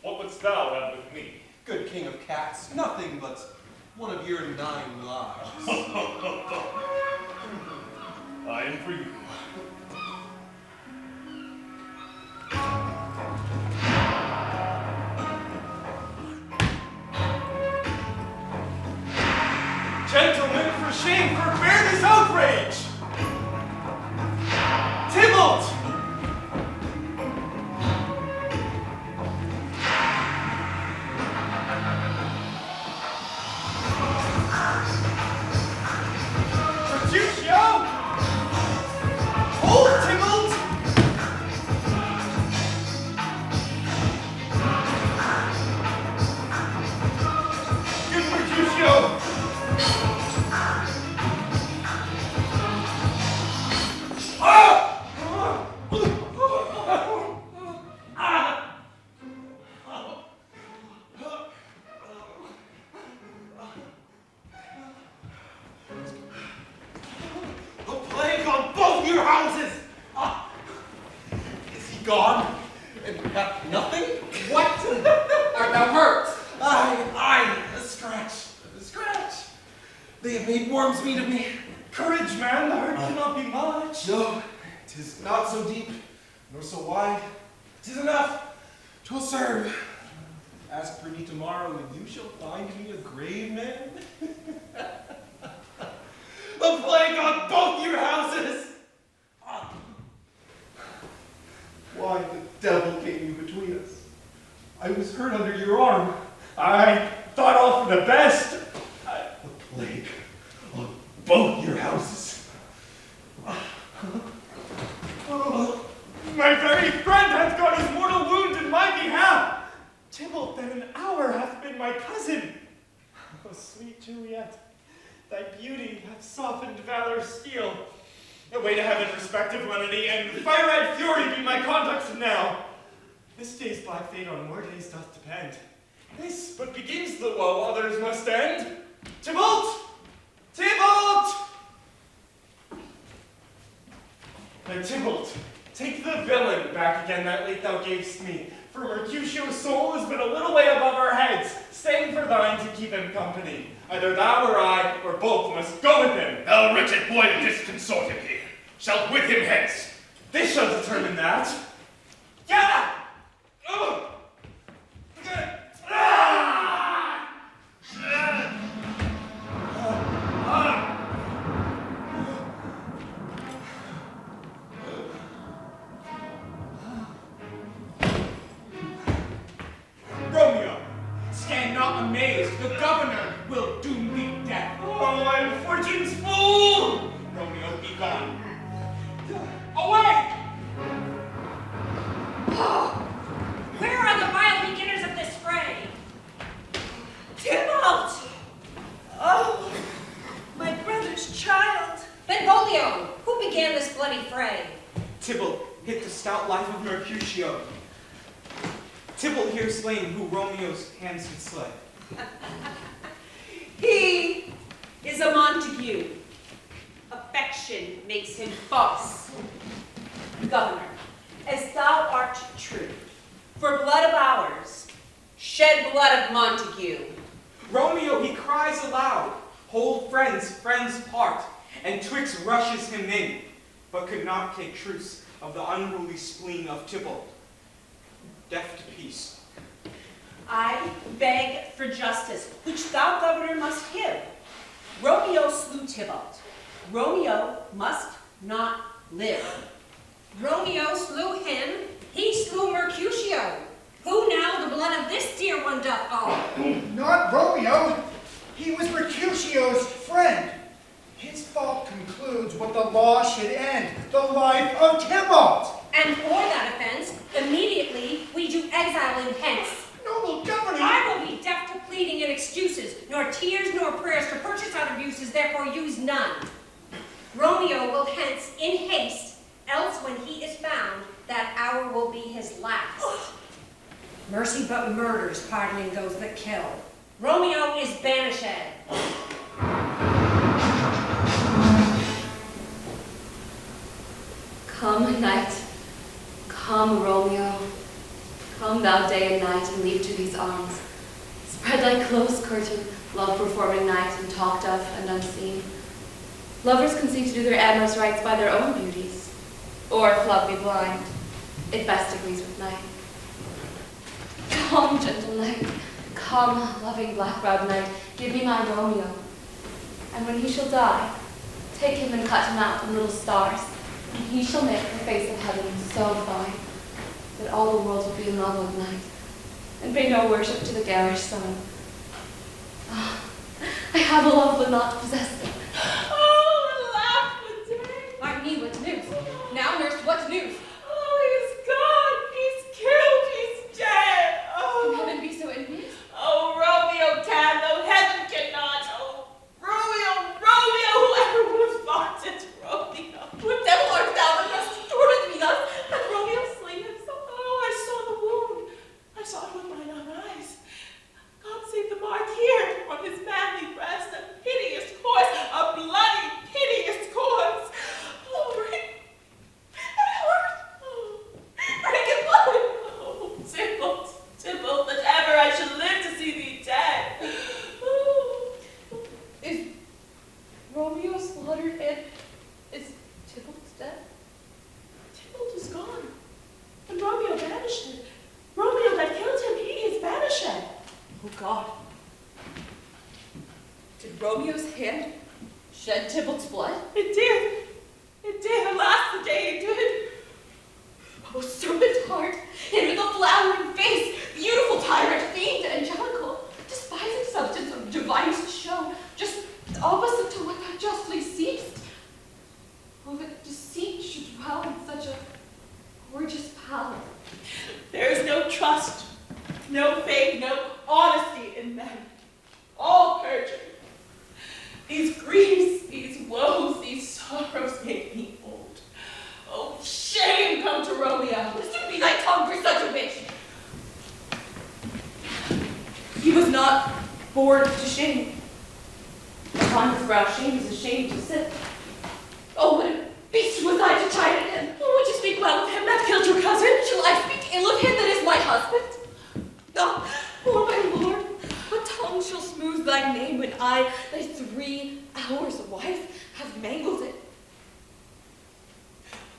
What wouldst thou have with me? Good king of cats, nothing but one of your 9 lives. I am for you. Gentlemen, for shame, forbear this outrage! Tybalt! Mercutio! Hold, Tybalt! Good Mercutio! Gone? And hath nothing? What? Art thou hurt? A scratch. They have made worm's meat of me. Courage, man, the hurt cannot be much. No, 'tis not so deep, nor so wide. 'Tis enough. 'Twill serve. Ask for me tomorrow, and you shall find me a grave man. The plague on both your houses! Why the devil came you between us? I was hurt under your arm. I thought all for the best. The plague on both your houses. My very friend hath got his mortal wound in my behalf. Tybalt, that an hour hath been my cousin. Oh, sweet Juliet, thy beauty hath softened valor's steel. Away to heaven, respective lenity, and fire-eyed fury be my conduct now. This day's black fate on more days doth depend. This but begins the woe others must end. Tybalt! Tybalt! Now, Tybalt, take the villain back again that late thou gavest me, for Mercutio's soul is but a little way above our heads, staying for thine to keep him company. Either thou or I, or both, must go with him. Thou wretched boy disconsorted here, shalt with him hence. This shall determine that. Yeah! amazed, the governor will doom thee death. Oh, I'm fortune's fool! Romeo, be gone. Away! Where are the vile beginners of this fray? Tybalt! Oh, my brother's child. Benvolio, who began this bloody fray? Tybalt hit the stout life of Mercutio. Tybalt here slain who Romeo's hands did slay. He is a Montague. Affection makes him false. Governor, as thou art true, for blood of ours, shed blood of Montague. Romeo, he cries aloud, hold friends part, and twixt rushes him in, but could not take truce of the unruly spleen of Tybalt. Deaf to peace. I beg for justice, which thou, governor, must give. Romeo slew Tybalt. Romeo must not live. Romeo slew him, he slew Mercutio. Who now the blood of this dear one doth own? Not Romeo. He was Mercutio's friend. His fault concludes what the law should end, the life of Tybalt. And for that offense, immediately we do exile him hence. Noble governor! I will be deaf to pleading and excuses, nor tears nor prayers to purchase out abuses, therefore use none. Romeo will hence in haste, else when he is found, that hour will be his last. Mercy but murders, pardoning those that kill. Romeo is banished. Come, night. Come, Romeo. Come thou day and night and leave to these arms. Spread thy close curtain, love performing night and talked of and unseen. Lovers conceive to do their amorous rites by their own beauties. Or if love be blind, it best agrees with night. Come, gentle night. Come, loving black-browed night, give me my Romeo. And when he shall die, take him and cut him out from little stars, and he shall make the face of heaven so fine that all the world will be in love with night, and pay no worship to the garish sun. Ah, I have a love but not possess it. Oh, laugh the day. Why me, what news? Now, nurse, what news? Oh, he's gone. He's killed. He's dead. Can Oh, heaven be so envious? oh, Romeo can, though heaven cannot. Oh, Romeo, Romeo, whoever would have thought it, Romeo. What devil art thou that hast tortured me thus? Hath Romeo slain himself? Oh, I saw the wound. I saw it with mine own eyes. God save the mark here from his manly breast, a hideous course, a bloody, hideous course. Oh, break and heart. Oh, break and blood. Oh, Tybalt, Tybalt, that ever I should live to see thee dead. Oh. Is Romeo slaughtered and is Tybalt dead? Tybalt is gone, and Romeo banished. Romeo that killed him, he is banished. Oh God. Did Romeo's hand shed Tybalt's blood? It did. It did. Alas, the day it did. Oh, serpent heart, and with a flowering face, beautiful tyrant, fiend, angelical, despising substance of divinest show, just opposite to what thou justly seekst. Oh, that deceit should dwell in such a gorgeous palace. There is no trust, no faith, no honesty in men. All perjury. These griefs, these woes, these sorrows make me old. Oh, shame come to Romeo. Listen be thy tongue for such a bitch. He was not born to shame. Upon his brow shame is ashamed to sit. Oh, what a beast was I to chide at him! Oh, would you speak well of him that killed your cousin? Shall I speak ill of him that is my husband? Oh, my lord, what tongue shall smooth thy name when I, thy 3 hours wife, have mangled it?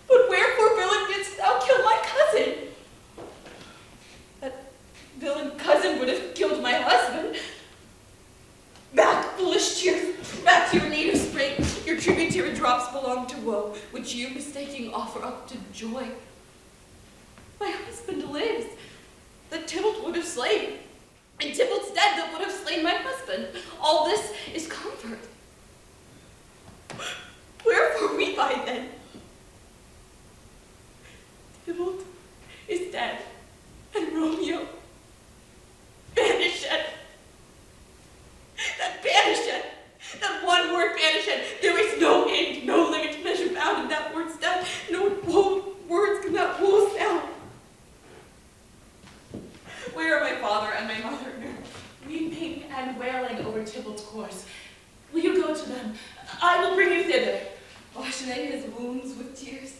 But wherefore, villain, didst thou kill my cousin? That villain cousin would have killed my husband. Back, foolish tears, back to your native spring. Your tributary drops belong to woe, which you, mistaking, offer up to joy. My husband lives, that Tybalt would have slain, and Tybalt's dead that would have slain my husband. All this is comfort. Wherefore weep I then? Tybalt is dead, and Romeo banished. That one word banished. There is no end, no limit, measure bound in that word's death. No words can that woe sound. Where are my father and my mother? Weeping and wailing over Tybalt's corse. Will you go to them? I will bring you thither. Wash away his wounds with tears.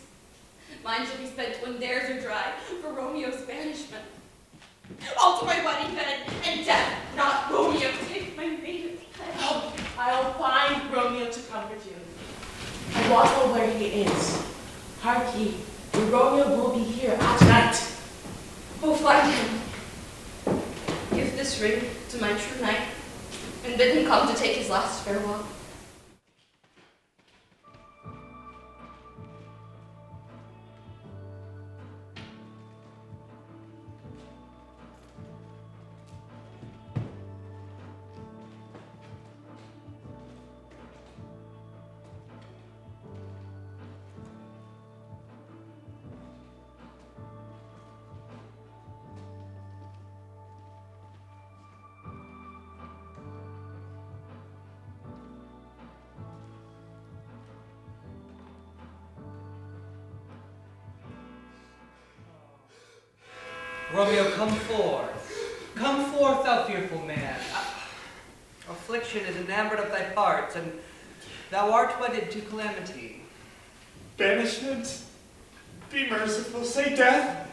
Mine shall be spent when theirs are dry for Romeo's banishment. All to my wedding bed, and death, not Romeo, take my maiden head. Oh, I'll find Romeo to comfort you. I wot not where he is. Hark ye, Romeo will be here at night. Oh, find him. Give this ring to my true knight, and bid him come to take his last farewell. Romeo, come forth. Come forth, thou fearful man. Affliction is enamored of thy parts, and thou art wedded to calamity. Banishment? Be merciful, say death.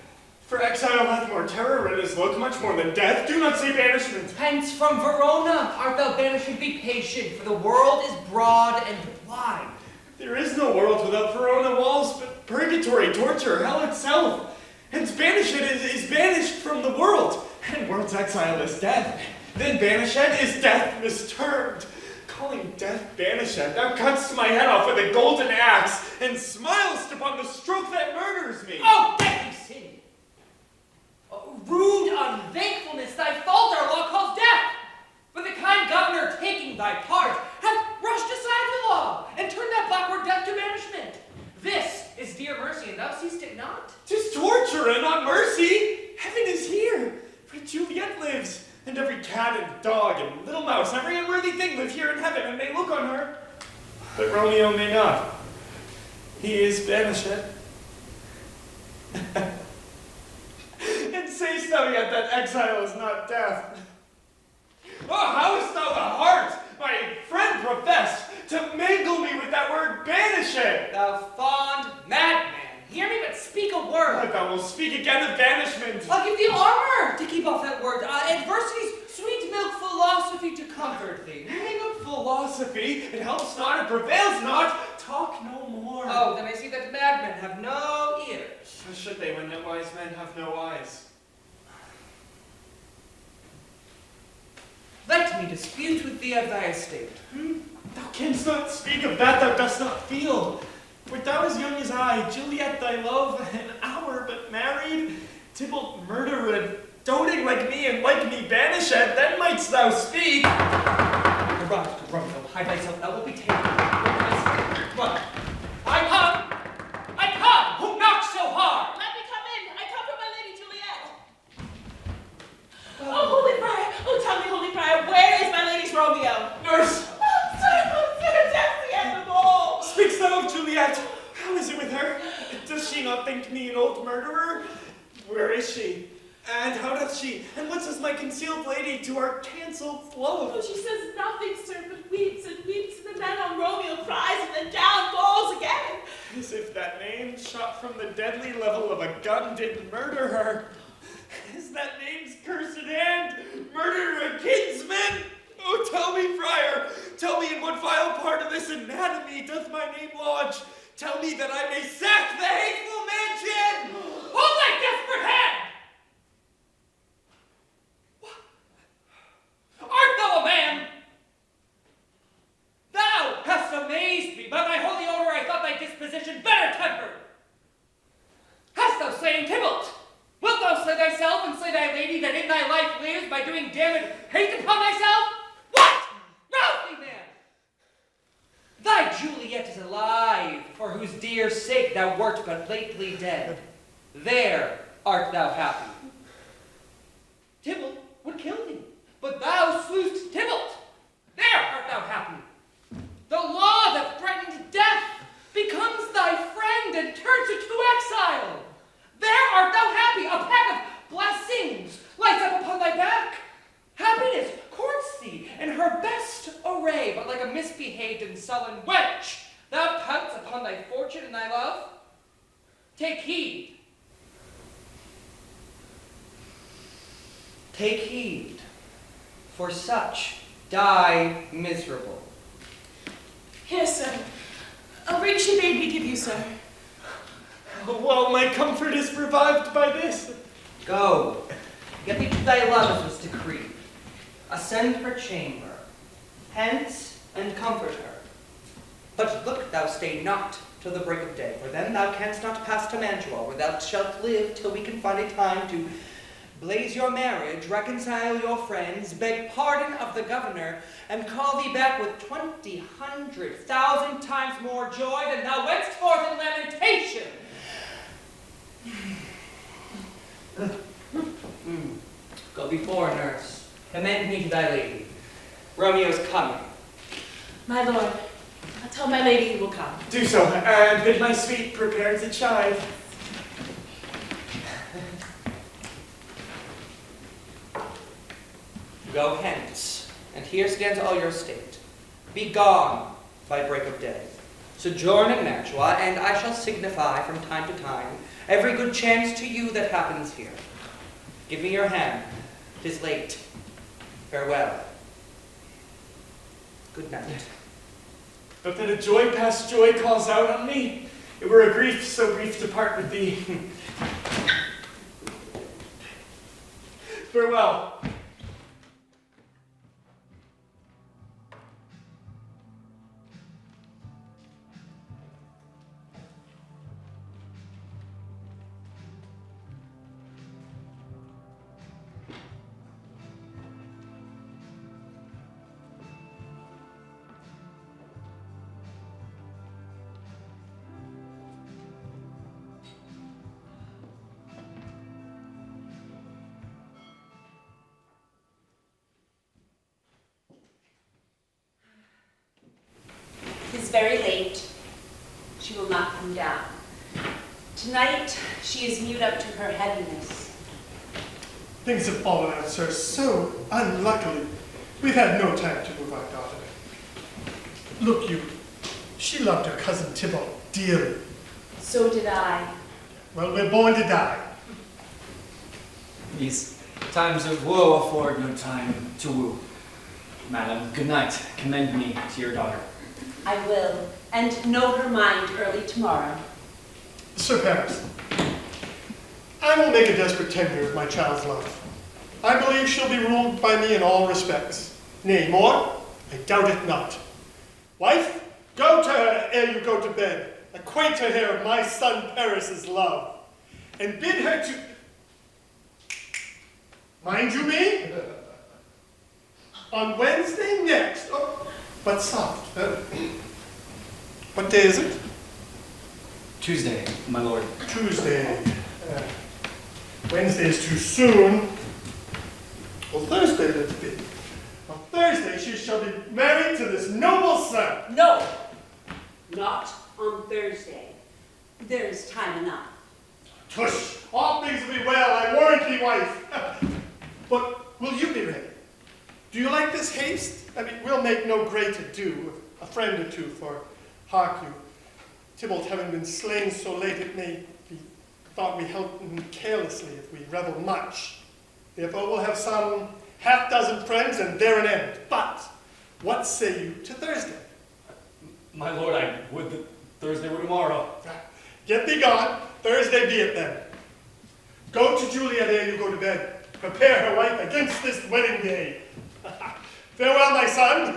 For exile hath more terror in his look, much more than death. Do not say banishment. Hence from Verona art thou banished. Be patient, for the world is broad and wide. There is no world without Verona walls, but purgatory, torture, hell itself. Hence banished is banished from the world, and world's exile is death. Then banished is death mistermed. Calling death banished, thou cuts my head off with a golden axe, and smilest upon the stroke that murders me. Oh, deadly sin! Rude unthankfulness, thy fault our law calls death! But the kind governor taking thy part hath rushed aside the law, and turned that backward death to banishment. This is dear mercy, and thou seest it not? 'Tis torture and not mercy. Heaven is here, where Juliet lives, and every cat and dog and little mouse, every unworthy thing live here in heaven, and may look on her. But Romeo may not. He is banished. And say'st thou yet that exile is not death? Oh, how hast thou the heart, my friend professed, to mingle me with that word banished? Thou fond madman, hear me but speak a word. But thou wilt speak again of banishment. I'll give thee armor to keep off that word. Adversity's sweet milk philosophy to comfort thee. Hang up philosophy, it helps not, it prevails not. Talk no more. Oh, then I see that madmen have no ears. How should they when no wise men have no eyes? Let me dispute with thee of thy estate. Thou canst not speak of that thou dost not feel. Wert thou as young as I, Juliet thy love, an hour but married, Tybalt murdered, doting like me and like me banished, then mightst thou speak. Arise, Romeo, hide thyself, thou wilt be taken. What? I come! Who knocks so hard? Let me come in. I come from my lady Juliet. Oh, Holy Friar. Oh, tell me, Holy Friar, where is my lady's Romeo? Nurse! Oh, sir, that's the end of all. Speakst thou of Juliet? How is it with her? Does she not think me an old murderer? Where is she? And how doth she? And what says my concealed lady to our cancelled love? Oh, she says nothing, sir, but weeps and weeps, and then on Romeo cries, and then down falls again. As if that name shot from the deadly level of a gun did murder her. As that name's cursed hand murder a kinsman? Oh, tell me, friar, tell me in what vile part of this anatomy doth my name lodge? Tell me that I may sack the hateful mansion! Hold thy desperate hand! Art thou a man? Thou hast amazed me. By thy holy order I thought thy disposition better tempered. Hast thou slain Tybalt? Wilt thou slay thyself and slay thy lady that in thy life lives by doing damned hate upon thyself? alive, for whose dear sake thou wert but lately dead. There art thou happy. Tybalt would kill thee, but thou slewest Tybalt. There art thou happy. The law that threatened death becomes thy friend and turns it to exile. There art thou happy. A pack of blessings lights up upon thy back. Happiness courts thee in her best array, but like a misbehaved and sullen wench, thou pouts upon thy fortune and thy love. Take heed. Take heed, for such die miserable. Here, sir. A ring she bade me give you, sir. Well, my comfort is revived by this. Go, get thee to thy love as was decreed. Ascend her chamber, hence and comfort her. But look thou stay not till the break of day, for then thou canst not pass to Mantua, where thou shalt live till we can find a time to blaze your marriage, reconcile your friends, beg pardon of the governor, and call thee back with 20,000 times more joy than thou wentst forth in lamentation. Go before, nurse. Commend me to thy lady. Romeo's coming. My lord, I'll tell my lady he will come. Do so, and bid my suite prepare to chide. Go hence, and here stands all your state. Be gone by break of day. Sojourn in Mantua, and I shall signify from time to time every good chance to you that happens here. Give me your hand. 'Tis late. Farewell. Good night. But that a joy past joy calls out on me, it were a grief so brief to part with thee. Farewell. It is very late. She will not come down. Tonight, she is mewed up to her heaviness. Things have fallen out, sir, so unluckily. We've had no time to move our daughter. Look you, she loved her cousin Tybalt dearly. So did I. Well, we're born to die. These times of woe afford no time to woo. Madam, good night. Commend me to your daughter. I will, and know her mind early tomorrow. Sir Paris, I will make a desperate tender of my child's love. I believe she'll be ruled by me in all respects. Nay, more, I doubt it not. Wife, go to her ere you go to bed. Acquaint her here of my son Paris's love. And bid her to... Mind you me? On Wednesday next. Oh, but soft. What day is it? Tuesday, my lord. Tuesday. Wednesday is too soon. Well, Thursday let it be. On Thursday she shall be married to this noble son. No, not on Thursday. There is time enough. Tush! All things will be well, I warrant thee, wife. But will you be ready? Do you like this haste? I mean, we'll make no great ado, a friend or two, for, hark you, Tybalt having been slain so late, it may be thought we held him carelessly if we revel much. Therefore we'll have some half-dozen friends, and there an end. But what say you to Thursday? My lord, I would that Thursday were tomorrow. Get thee gone. Thursday be it then. Go to Juliet ere you go to bed. Prepare her wife against this wedding day. Farewell, my son.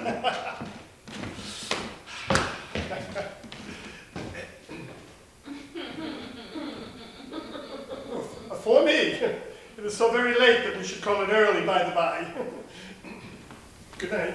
For me, it is so very late that we should call it early, by the by. Good night.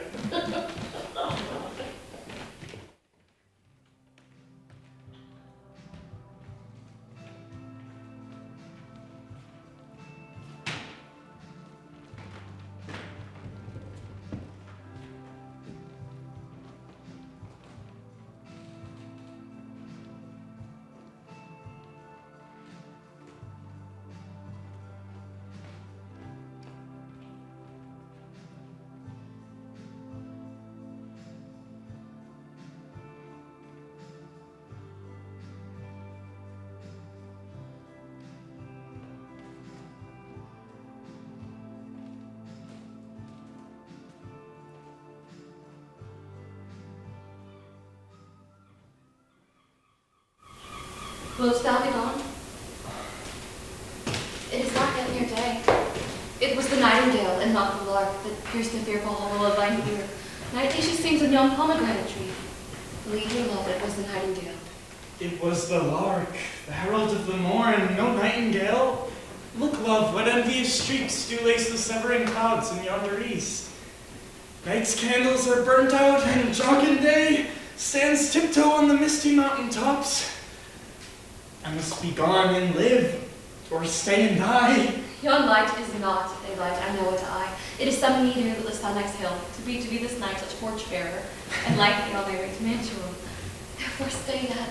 Wilt thou be gone? It is not yet near day. It was the nightingale and not the lark that pierced the fearful hollow of thine ear. Nightly she sings in yon pomegranate tree. Believe me, love, it was the nightingale. It was the lark, the herald of the morn, no nightingale. Look, love, what envious streaks do lace the severing clouds in yonder east. Night's candles are burnt out, and jocund day stands tiptoe on the misty mountain tops. I must be gone and live, or stay and die. Yon light is not a light, I know it I. It is some meteor that the sun exhaled, to be this night such torch-bearer, and light thee all thy way to Mantua. Therefore stay yet.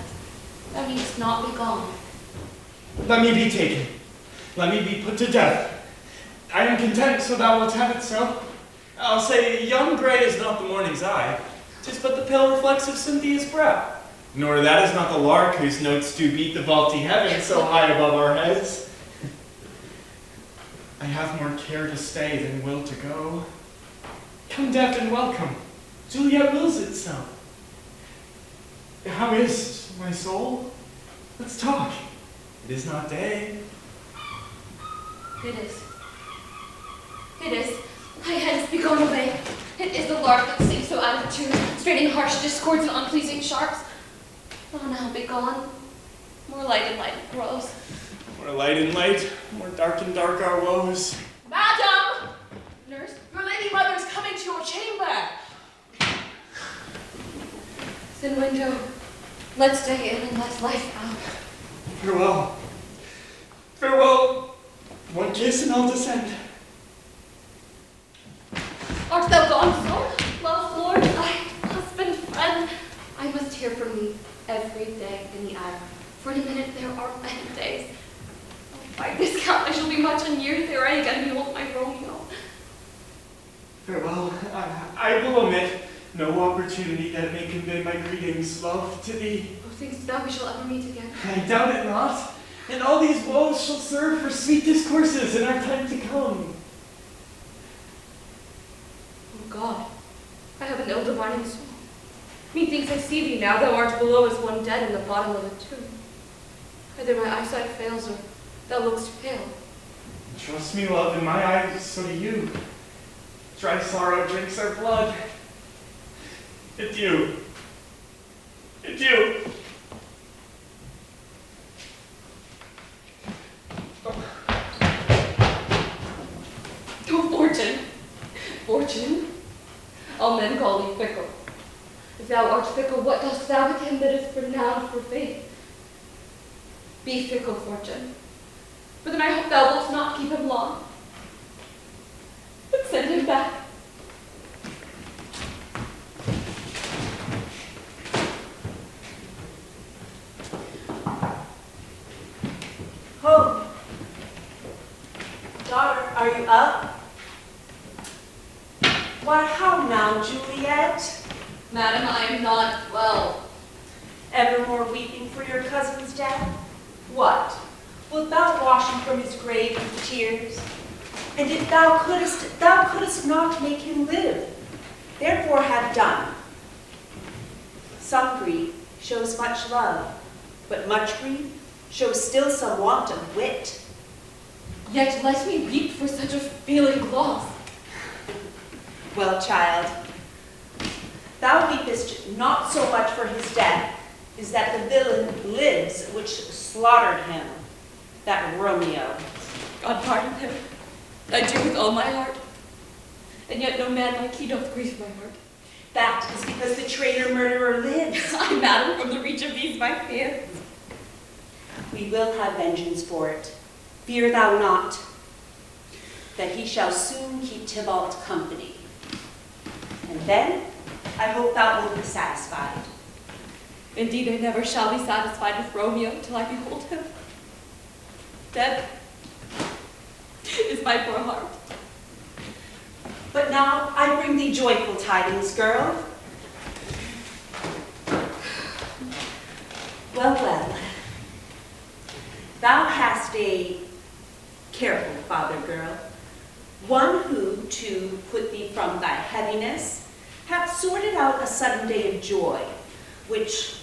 Thou needst not be gone. Let me be taken. Let me be put to death. I am content, so thou wilt have it so. I'll say, yon gray is not the morning's eye, 'tis but the pale reflex of Cynthia's brow. Nor that is not the lark whose notes do beat the vaulty heaven so high above our heads. I have more care to stay than will to go. Come, death, and welcome. Juliet wills it so. How is my soul? Let's talk. It is not day. It is. It is. My head is begone away. It is the lark that sings so out of tune, straining harsh discords and unpleasing sharps. Oh, now begone. More light and light it grows. More light and light, more dark and dark our woes. Madam! Nurse? Your lady mother is coming to your chamber. Thin window, let's stay in and let life out. Farewell. Farewell. One kiss and I'll descend. Art thou gone so? Love, Lord, thy husband, friend. I must hear from thee every day in the hour. For in a minute there are many days. Oh, by this count I shall be much in years ere I again behold my Romeo. Farewell. I will omit no opportunity that may convey my greetings, love, to thee. Oh, thinkst thou we shall ever meet again? I doubt it not. And all these woes shall serve for sweet discourses in our time to come. Oh God, I have an ill-divining soul. Methinks I see thee now, thou art below as one dead in the bottom of a tomb. Either my eyesight fails or thou lookst pale. Trust me, love, in my eyes, so do you. Dry sorrow drinks our blood. Adieu. Adieu. Oh, Fortune, Fortune, all men call thee fickle. If thou art fickle, what dost thou with him that is renowned for faith? Be fickle, Fortune, for then I hope thou wilt not keep him long, but send him back. Home. Daughter, are you up? Why, how now, Juliet? Madam, I am not well. Evermore weeping for your cousin's death? What? Wilt thou wash him from his grave with tears? And if thou couldst not make him live, therefore have done. Some grief shows much love, but much grief shows still some want of wit. Yet let me weep for such a feeling loss. Well, child, thou weepest not so much for his death, is that the villain lives which slaughtered him, that Romeo. God pardon him. I do with all my heart. And yet no man like he doth grieve my heart. That is because the traitor murderer lives. I, madam, from the reach of these my fears. We will have vengeance for it. Fear thou not, that he shall soon keep Tybalt company. And then I hope thou wilt be satisfied. Indeed, I never shall be satisfied with Romeo till I behold him. Dead is my poor heart. But now I bring thee joyful tidings, girl. Well, well. Thou hast a careful father, girl, one who, to put thee from thy heaviness, hath sorted out a sudden day of joy, which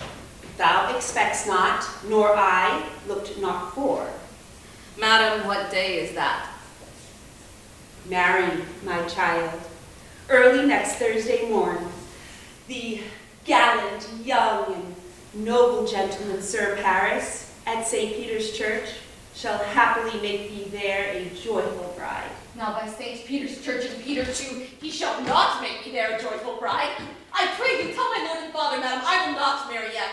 Thou expects not, nor I looked not for. Madam, what day is that? Marry, my child, early next Thursday morn. The gallant, young, and noble gentleman, Sir Paris, at St. Peter's Church, shall happily make thee there a joyful bride. Now by St. Peter's Church and Peter too, he shall not make me there a joyful bride. I pray you, tell my lord and father, madam, I will not marry yet.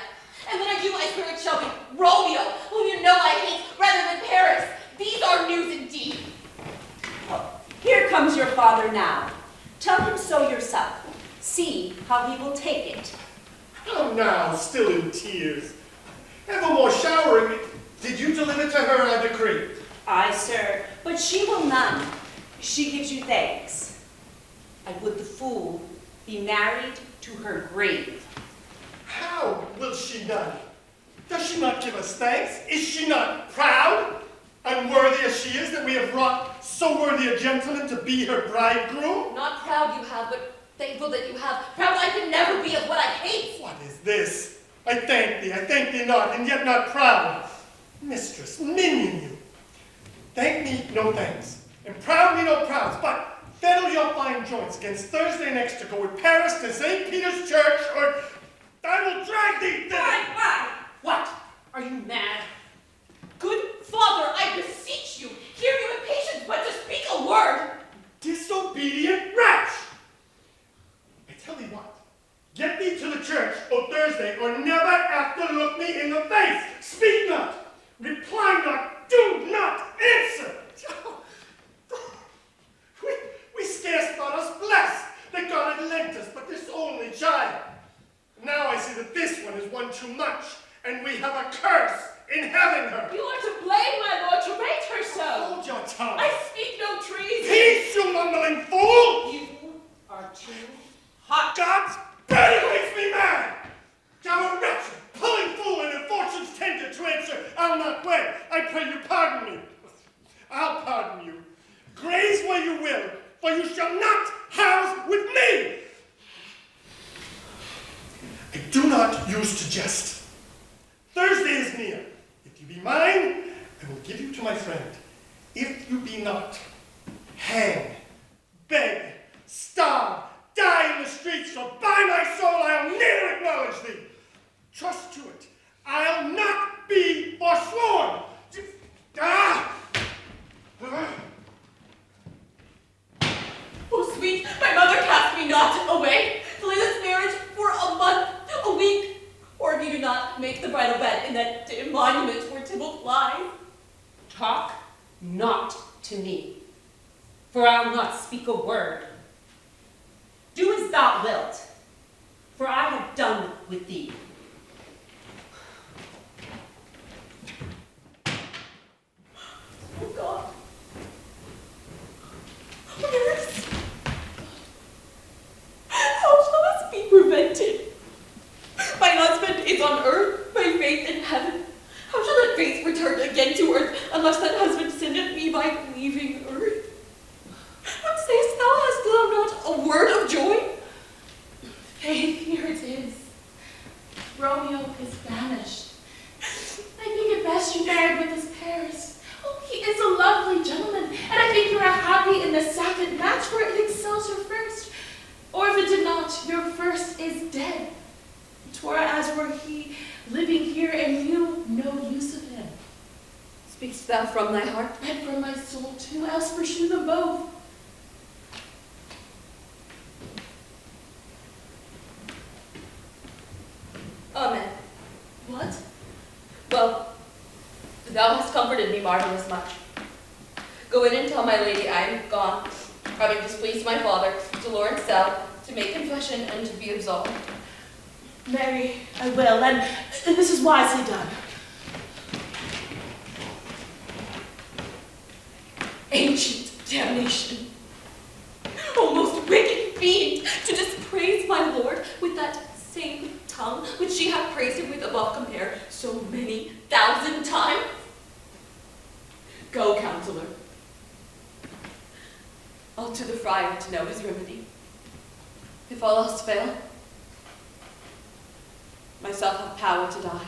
And when I do, I swear it shall be Romeo, whom you know I hate, rather than Paris. These are news indeed. Oh, here comes your father now. Tell him so yourself. See how he will take it. How now, still in tears? Evermore showering. Did you deliver to her a decree? Aye, sir, but she will none. She gives you thanks. I would the fool be married to her grave. How will she none? Does she not give us thanks? Is she not proud? Unworthy as she is, that we have wrought so worthy a gentleman to be her bridegroom? Not proud you have, but thankful that you have. Proud I can never be of what I hate. What is this? I thank thee not, and yet not proud. Mistress, minion you. Thank me, no thanks, and proud me, no prouds, but fettle your fine joints against Thursday next to go with Paris to St. Peter's Church, or I will drag thee thither. Why? What? Are you mad? Good father, I beseech you, hear you in patience, but to speak a word. Disobedient wretch! I tell thee what, get thee to the church o' Thursday, or never after look me in the face. Speak not, reply not, do not answer. We scarce thought us blessed that God had lent us but this only child. Now I see that this one is one too much, and we have a curse in having her. You are to blame, my lord, to rate her so. Hold your tongue. I speak no treason. Peace, you mumbling fool! You are too Hot God's burning makes me mad! Thou a wretched, pulling fool, and in fortune's tender to answer, I'll not wed. I pray you pardon me. I'll pardon you. Graze where you will, for you shall not house with me. I do not use to jest. Thursday is near. If you be mine, I will give you to my friend. If you be not, hang, beg, starve, die in the streets, for by my soul I'll never acknowledge thee. Trust to it. I'll not be forsworn. Oh, sweet, my mother cast me not away. Delay this marriage for a month, a week, or if you do not make the bridal bed in that dim monument where Tybalt lies. talk not to me, for I'll not speak a word. Do as thou wilt, for I have done with thee. Oh God. Yes. How shall this be prevented? My husband is on earth, my faith in heaven. How shall that faith return again to earth, unless that husband sendeth me by leaving earth? What sayest thou? Hast thou not a word of joy? Faith, here it is. Romeo is banished. I think it best you married with this Paris. Oh, he is a lovely gentleman, and I think you are happy in the second match, for it excels your first. Or if it did not, your first is dead. 'Twere as were he living here, and you no use of him. Speakst thou from thy heart? And from my soul too, else pursue them both. Amen. What? Well, thou hast comforted me marvelous much. Go in and tell my lady I am gone, having displeased my father, to Lawrence Cell, to make confession and to be absolved. Mary, I will, and this is wisely done. Ancient damnation. O most wicked fiend, to dispraise my lord with that same tongue which she hath praised him with above compare so many thousand times. Go, counselor. I'll to the friar to know his remedy. If all else fail, myself have power to die.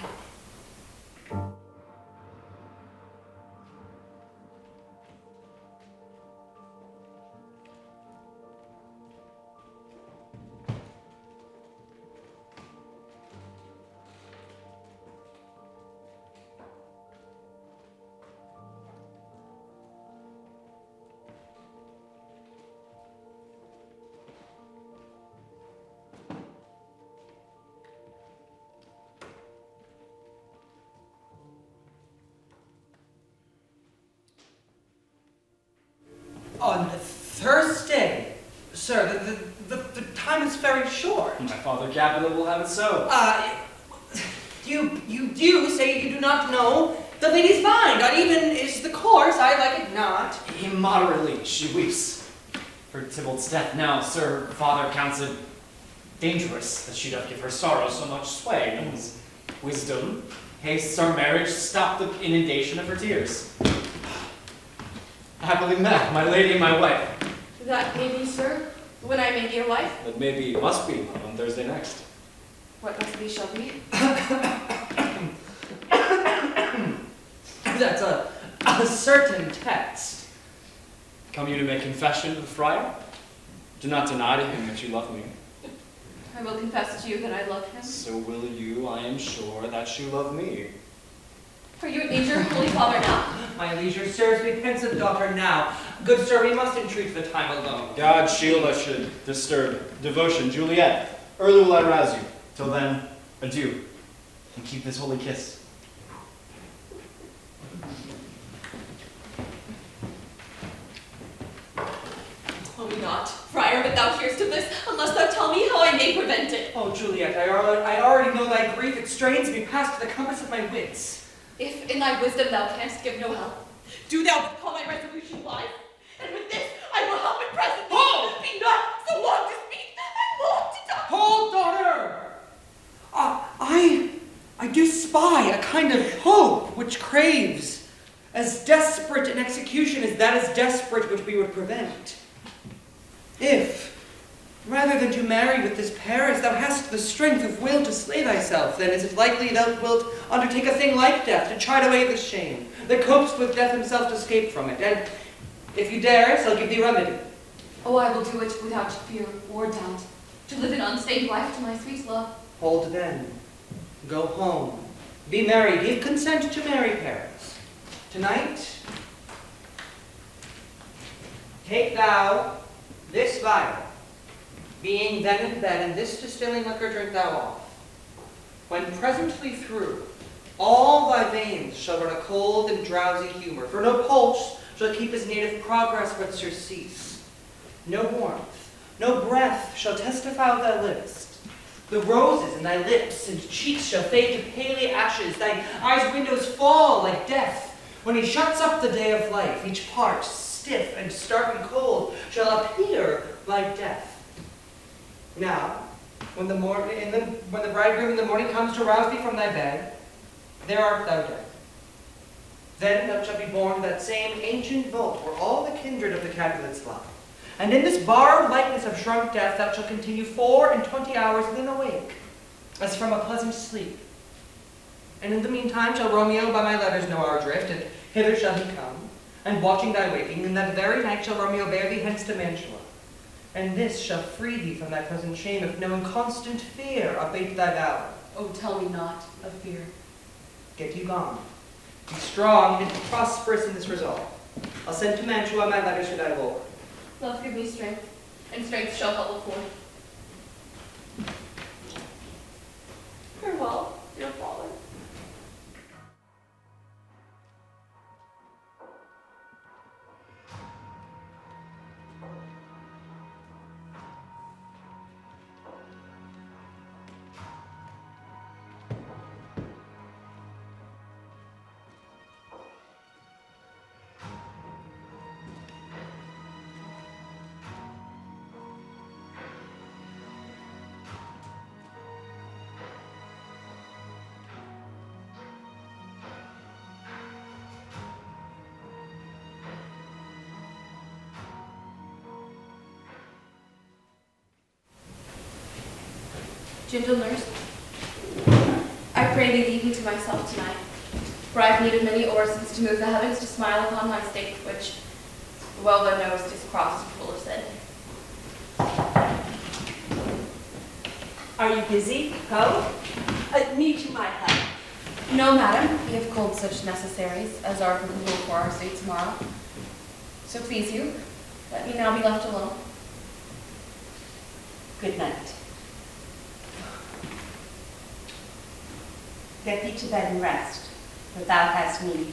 On Thursday, sir, the time is very short. My father Capulet will have it so. You do say you do not know the lady's mind. Uneven is the course, I like it not. Immoderately she weeps. For Tybalt's death now, sir, father counts it dangerous that she doth give her sorrow so much sway, and his wisdom hastes our marriage to stop the inundation of her tears. Happily met, my lady and my wife. That may be, sir, when I may be your wife. But maybe must be on Thursday next. What must be shall be. That's a certain text. Come you to make confession to the friar? Do not deny to him that you love me. I will confess to you that I love him. So will you, I am sure, that you love me. Are you at leisure, holy father, now? My leisure serves me, pensive daughter, now. Good sir, we must entreat for the time alone. God shield us should disturb devotion. Juliet, early will I rouse you. Till then, adieu, and keep this holy kiss. Oh, me not, friar, but thou hearest of this, unless thou tell me how I may prevent it. Oh, Juliet, I already know thy grief. It strains me past the compass of my wits. If in thy wisdom thou canst give no help, do thou call my resolution wise, and with this I will help it presently. Hold! Be not so long to speak, I long to die. Hold, daughter! I do spy a kind of hope which craves as desperate an execution as that is desperate which we would prevent. If, rather than to marry with this Paris, thou hast the strength of will to slay thyself, then is it likely thou wilt undertake a thing like death, to chide away the shame, that copes with death himself to escape from it, and if you dare, shall give thee remedy. Oh, I will do it without fear or doubt, to live an unstained wife to my sweet love. Hold then. Go home. Be married. Give consent to marry Paris. Tonight, take thou this vial, being then in bed, and this distilling liquor drink thou off. When presently through, all thy veins shall run a cold and drowsy humor, for no pulse shall keep his native progress but surcease. No warmth, no breath shall testify thy lips. The roses in thy lips and cheeks shall fade to paly ashes, thy eyes' windows fall like death. When he shuts up the day of life, each part, stiff and stark and cold, shall appear like death. Now, when the bridegroom in the morning comes to rouse thee from thy bed, there art thou dead. Then thou shalt be born to that same ancient vault where all the kindred of the Capulets lie. And in this borrowed likeness of shrunk death thou shalt continue 24 hours then awake, as from a pleasant sleep. And in the meantime shall Romeo by my letters know our drift, and hither shall he come, and watching thy waking, in that very night shall Romeo bear thee hence to Mantua. And this shall free thee from thy present shame, if no inconstant fear abate thy valor. Oh, tell me not of fear. Get you gone. Be strong and prosperous in this resolve. I'll send to Mantua my letters to thy lord. Love give me strength, and strength shall help forth. Farewell, dear father. Gentle nurse, pray thee leave me to myself tonight, for I have needed many orisons to move the heavens to smile upon my state, which, well thou knowest, is crossed and full of sin. Are you busy? Go. Need you my help? No, madam, we have culled such necessaries as are applicable for our state tomorrow. So please you, let me now be left alone. Good night. Get thee to bed and rest, for thou hast need.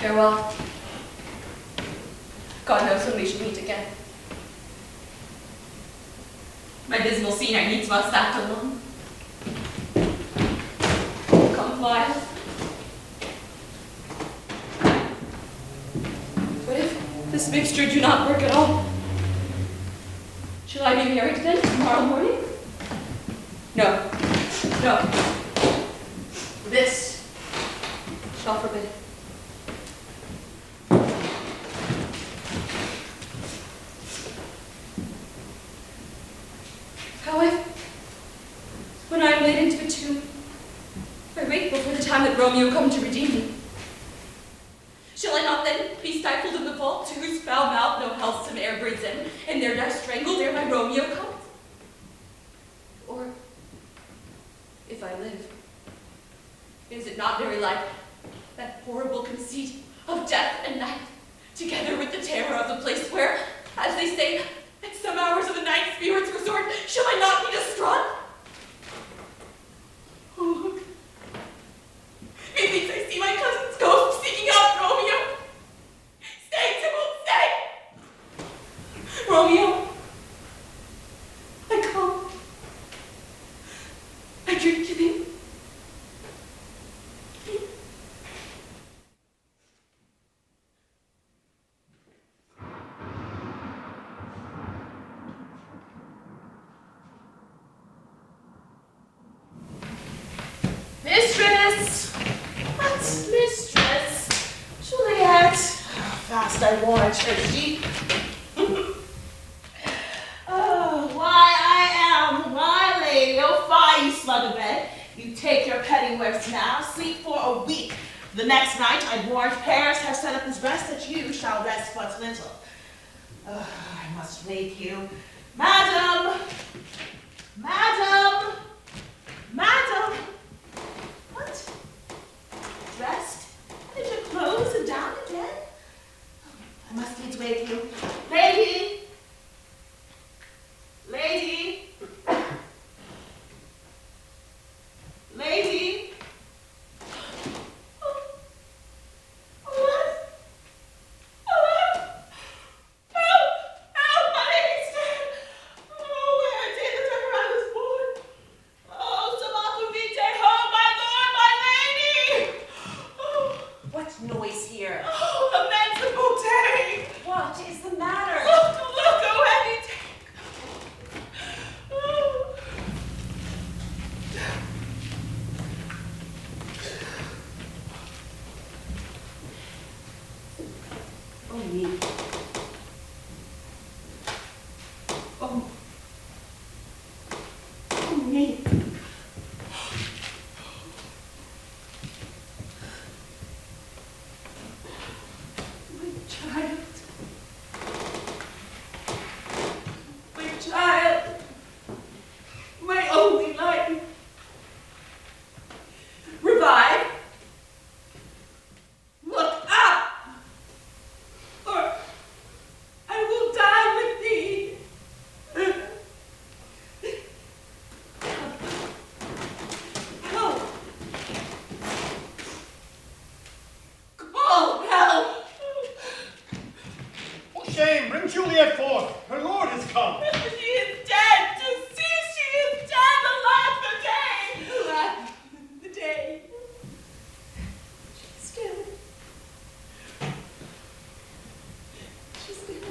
Farewell. God knows when we shall meet again. My dismal scene I needs must act alone. Come, Miles. What if this mixture do not work at all? Shall I be married then tomorrow morning? No. No. This shall forbid it. However, when I am laid into a tomb, I wait before the time that Romeo come to redeem me. Shall I not then be stifled in the vault, to whose foul mouth no healthsome air breathes in, and there die strangled ere my Romeo comes? Or, if I live, is it not very like that horrible conceit of death and night, together with the terror of the place where, as they say, at some hours of the night spirits resort, shall I not be distraught? Oh, look. Methinks I see my cousin's ghost seeking out Romeo. Stay, Tybalt, stay! Romeo, I come. I drink to thee. Mistress! What mistress? Juliet! Fast I warrant her sheep. Oh, why I am my lady. Oh, fie, you slug of bed. You take your petty whiffs now, sleep for a week. The next night I warrant Paris has set up his rest that you shall rest but little. I must wake you. Madam! Madam! Madam! What? Dressed? Did your clothes and down again? I must needs wake you. Lady! Lady! Lady! Oh. What? Oh, help! Help! My lady's dead! Oh, where did the child was born? Oh, Samantha Vitae, oh, my lord, my lady! Oh. What noise here? Oh, lamentable day! What is the matter? Look, oh, heavy take! Oh. Oh, me. Oh. Oh, me. My child. My child. My only life. Revive. Look up. Or I will die with thee. Help! Call help! For shame, bring Juliet forth. Her lord is come. She is dead. To see she is dead. Alas the day. Alas the day. She's dead. She's dead.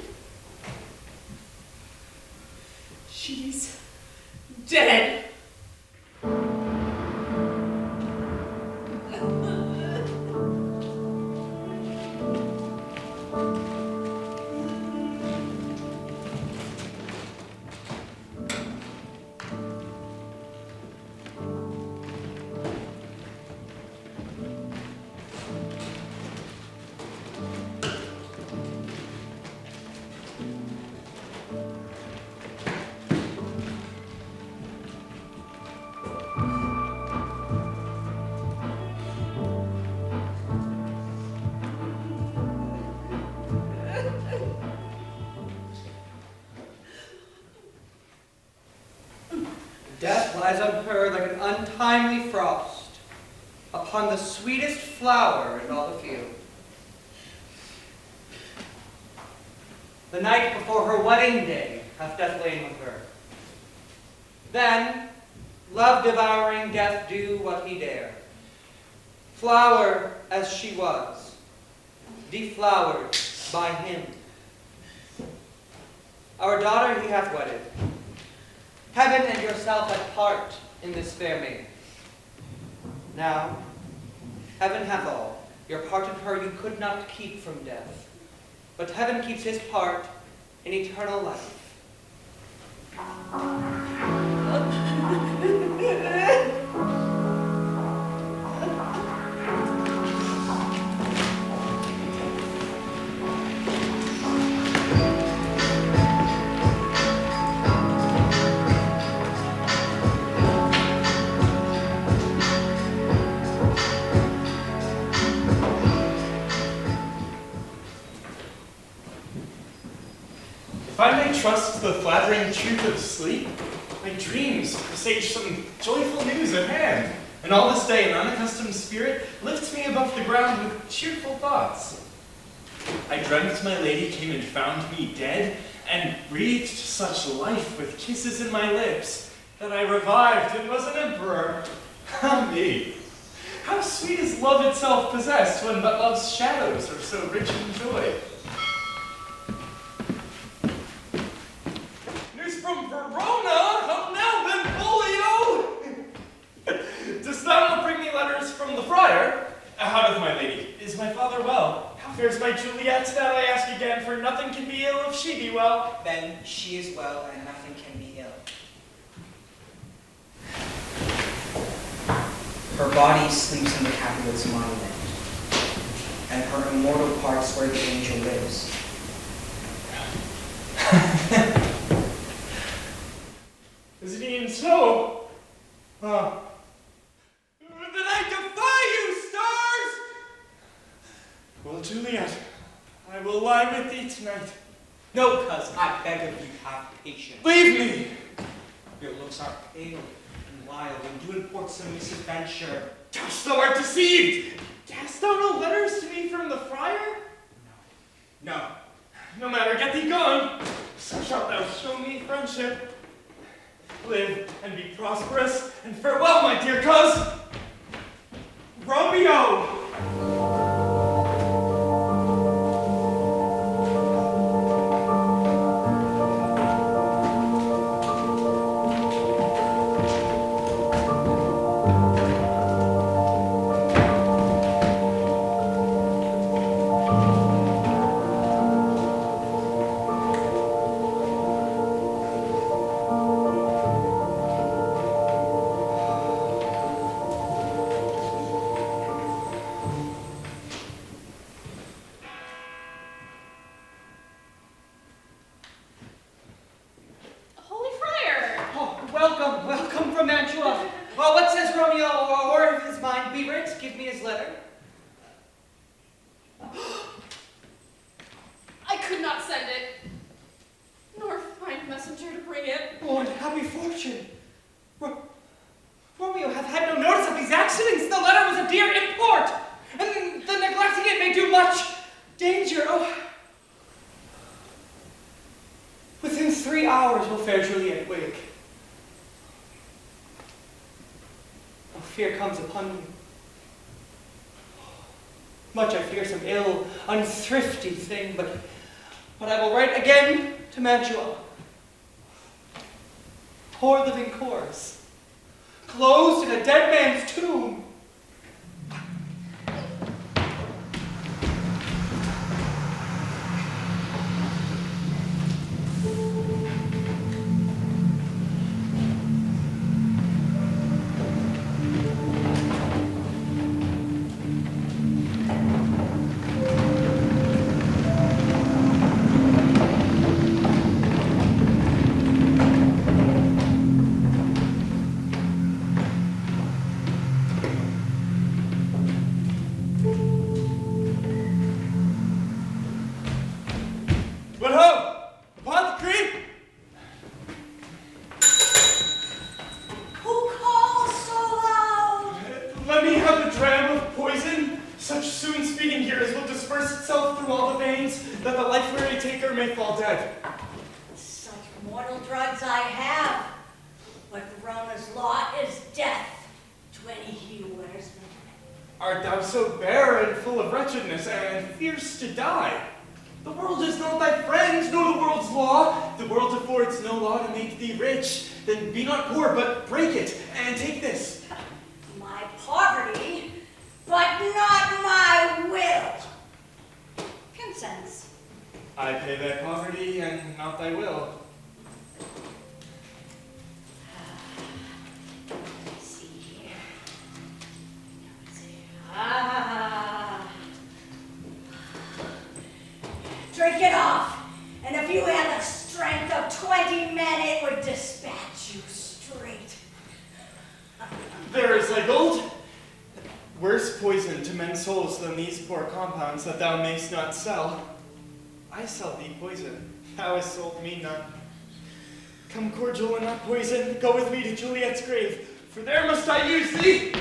She's dead. as on her like an untimely frost upon the sweetest flower in all the field. The night before her wedding day hath death lain with her. Then, love devouring death do what he dare. Flower as she was, deflowered by him. Our daughter he hath wedded. Heaven and yourself had part in this fair maid. Now, heaven hath all. Your part in her you could not keep from death. But heaven keeps his part in eternal life. If I may trust the flattering truth of sleep, my dreams presage some joyful news at hand, and all this day an unaccustomed spirit lifts me above the ground with cheerful thoughts. I dreamt my lady came and found me dead, and breathed such life with kisses in my lips, that I revived and was an emperor. Ah me! How sweet is love itself possessed, when but love's shadows are so rich in joy. From Verona, up now, Benvolio! Dost thou not bring me letters from the friar? How doth my lady? Is my father well? How fares my Juliet? That I ask again, for nothing can be ill if she be well. Then she is well, and nothing can be ill. Her body sleeps in the Capulet's monument, and her immortal parts where the angel lives. Is it even so? Then I defy you, stars! Well, Juliet, I will lie with thee tonight. No, cuz, I beg of you, have patience. Leave me! Your looks are pale and wild, and do import some misadventure. Gosh, thou art deceived! Hast thou no letters to me from the friar? No. No matter, get thee gone. So shalt thou show me friendship. Live and be prosperous, and farewell, my dear cuz. Romeo! Welcome from Mantua. Well, what says Romeo, or if his mind be writ, give me his letter. I could not send it, nor find messenger to bring it. Oh, unhappy fortune. Romeo hath had no notice of these accidents. The letter was of dear import, and the neglecting it may do much danger. Oh. Within 3 hours will fair Juliet wake. Oh, fear comes upon me. Much I fear some ill, unthrifty thing, but I will write again to Mantua. Poor living corpse, closed in a dead man's tomb. dram of poison, such soon speeding here as will disperse itself through all the veins, that the life-weary taker may fall dead. Such mortal drugs I have, but Verona's lot is death to any he who wears them. Art thou so bare and full of wretchedness, and fierce to die? The world is not thy friend, nor the world's law. The world affords no law to make thee rich. Then be not poor, but break it, and take this. My poverty, but not my will. Consents. I pay thy poverty, and not thy will. Let's see here. Ah. Drink it off, and if you had the strength of 20 men, it would dispatch you straight. There is thy gold. Worse poison to men's souls than these poor compounds that thou mayst not sell. I sell thee poison, thou hast sold me none. Come cordial and not poison, go with me to Juliet's grave, for there must I use thee.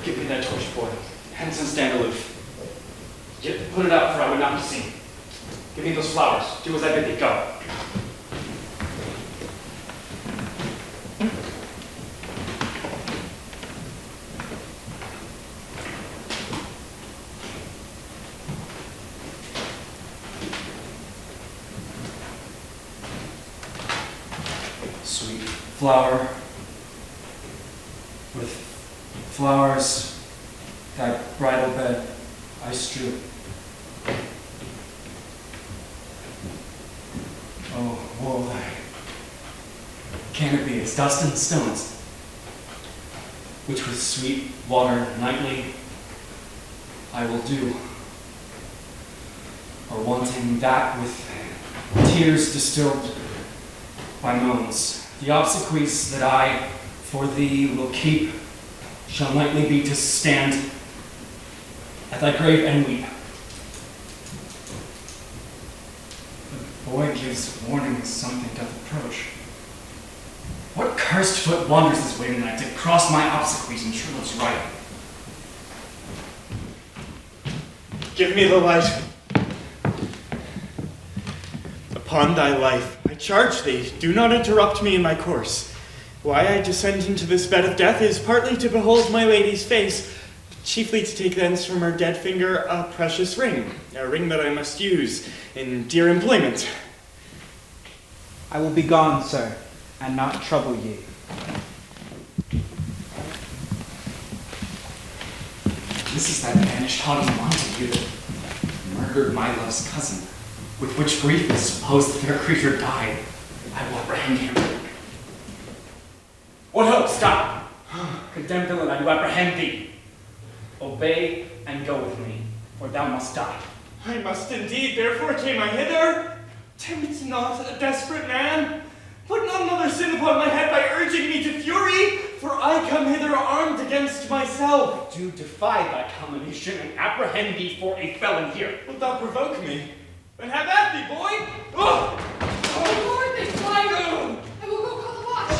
Give me that torch, boy. Hence and stand aloof. Yet put it out, for I would not be seen. Give me those flowers. Do as I bid thee. Go. Sweet flower, with flowers, thy bridal bed I strew. Oh, woe, thy canopy is dust and stones, which with sweet water nightly I will dew. Or wanting that with tears distilled by moans, the obsequies that I for thee will keep shall nightly be to stand at thy grave and weep. The boy gives warning something doth approach. What cursed foot wanders this way tonight to cross my obsequies and Sherlock's right? Give me the light. Upon thy life, I charge thee, do not interrupt me in my course. Why I descend into this bed of death is partly to behold my lady's face, but chiefly to take thence from her dead finger a precious ring, a ring that I must use in dear employment. I will be gone, sir, and not trouble ye. This is that banished haughty Montague that murdered my love's cousin, with which grief is supposed the fair creature died. I will apprehend him. What ho, stop! Condemned villain, I do apprehend thee. Obey and go with me, for thou must die. I must indeed, therefore came I hither. Tempt not a desperate man. Put not another sin upon my head by urging me to fury, for I come hither armed against myself. Do defy thy combination and apprehend thee for a felon here. Wilt thou provoke me? Then have at thee, boy! Oh! Lord, they fly! I will go call the watch.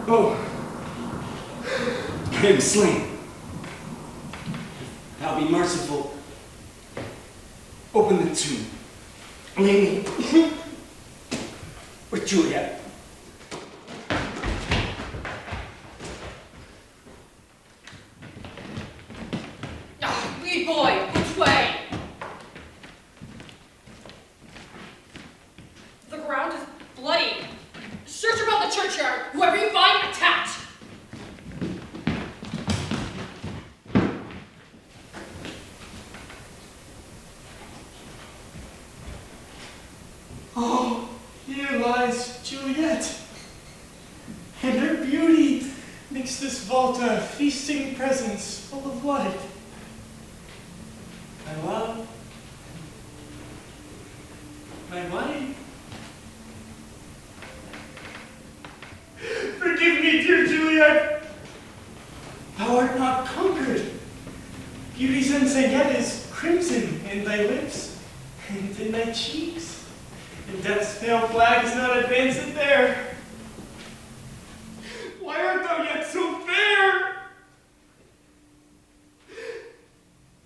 Oh, I am slain. Thou be merciful. Open the tomb. Lay me with Juliet. Lead boy, which way? The ground is bloody. Search about the churchyard. Whoever you find, attack. Oh, here lies Juliet. And her beauty makes this vault a feasting presence full of light. My love, my wife. Forgive me, dear Juliet. Thou art not conquered. Beauty's enseignet is crimson in thy lips and in thy cheeks, and death's pale flag is not advanced there. Why art thou yet so fair?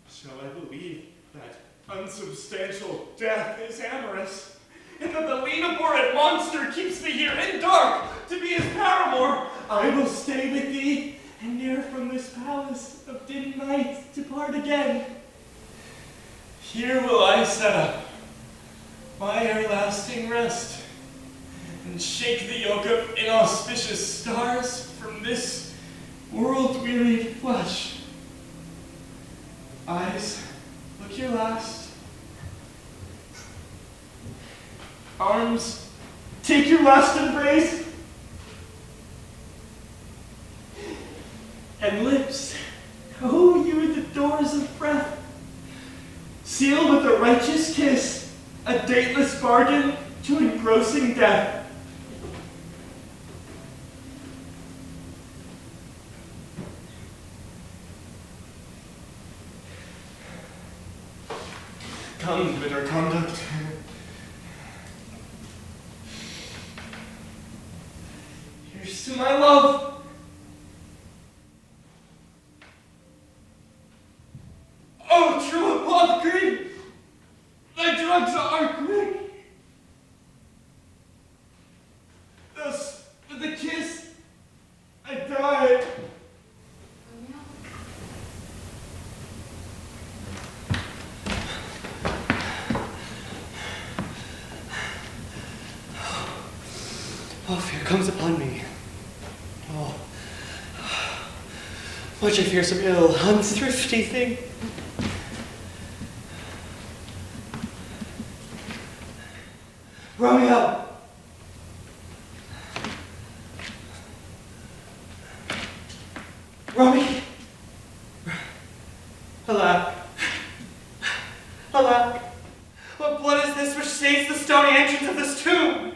Shall I believe that unsubstantial death is amorous, and that the lean-abhorred monster keeps me here in dark to be his paramour? I will stay with thee, and ne'er from this palace of dim night depart again. Here will I set up my everlasting rest, and shake the yoke of inauspicious stars from this world-wearied flesh. Eyes, look your last. Arms, take your last embrace. And lips, oh, you the doors of breath. Seal with a righteous kiss, a dateless bargain to engrossing death. Come, bitter conduct. Here's to my love. Oh, true apothecary, thy drugs are quick. Thus, with a kiss, I die. Oh, fear comes upon me. Oh, much I fear some ill, unthrifty thing. Romeo! Romy! Alack! Alack! What blood is this which stains the stony entrance of this tomb?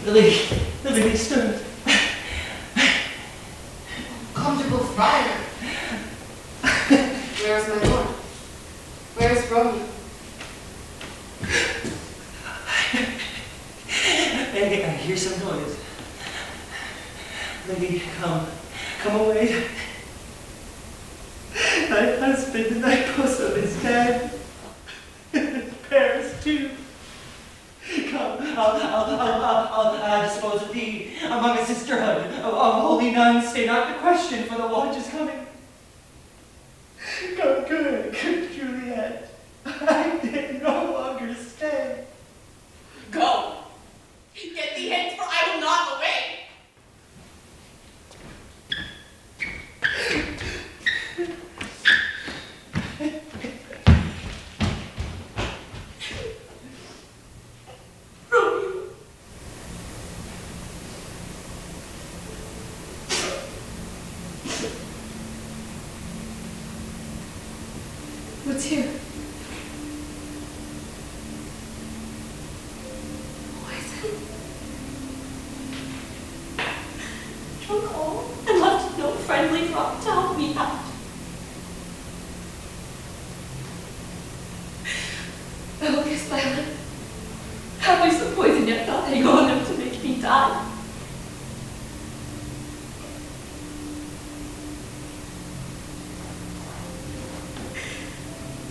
Lily stood. Comfortable friar. Where is my lord? Where is Romeo? I hear some noise. Lady, come away. Thy husband and thy bosom is dead. Paris too. Come, I'll dispose of thee among a sisterhood of holy nuns. Stay not to question, for the watch is coming. Come, good Juliet. I dare no longer stay. Go! Get thee hence, for I will not away! What's here? Poison? Drunk all and left no friendly drop to help me out. Oh, yes, Violet. Have I some poison yet nothing on them to make me die?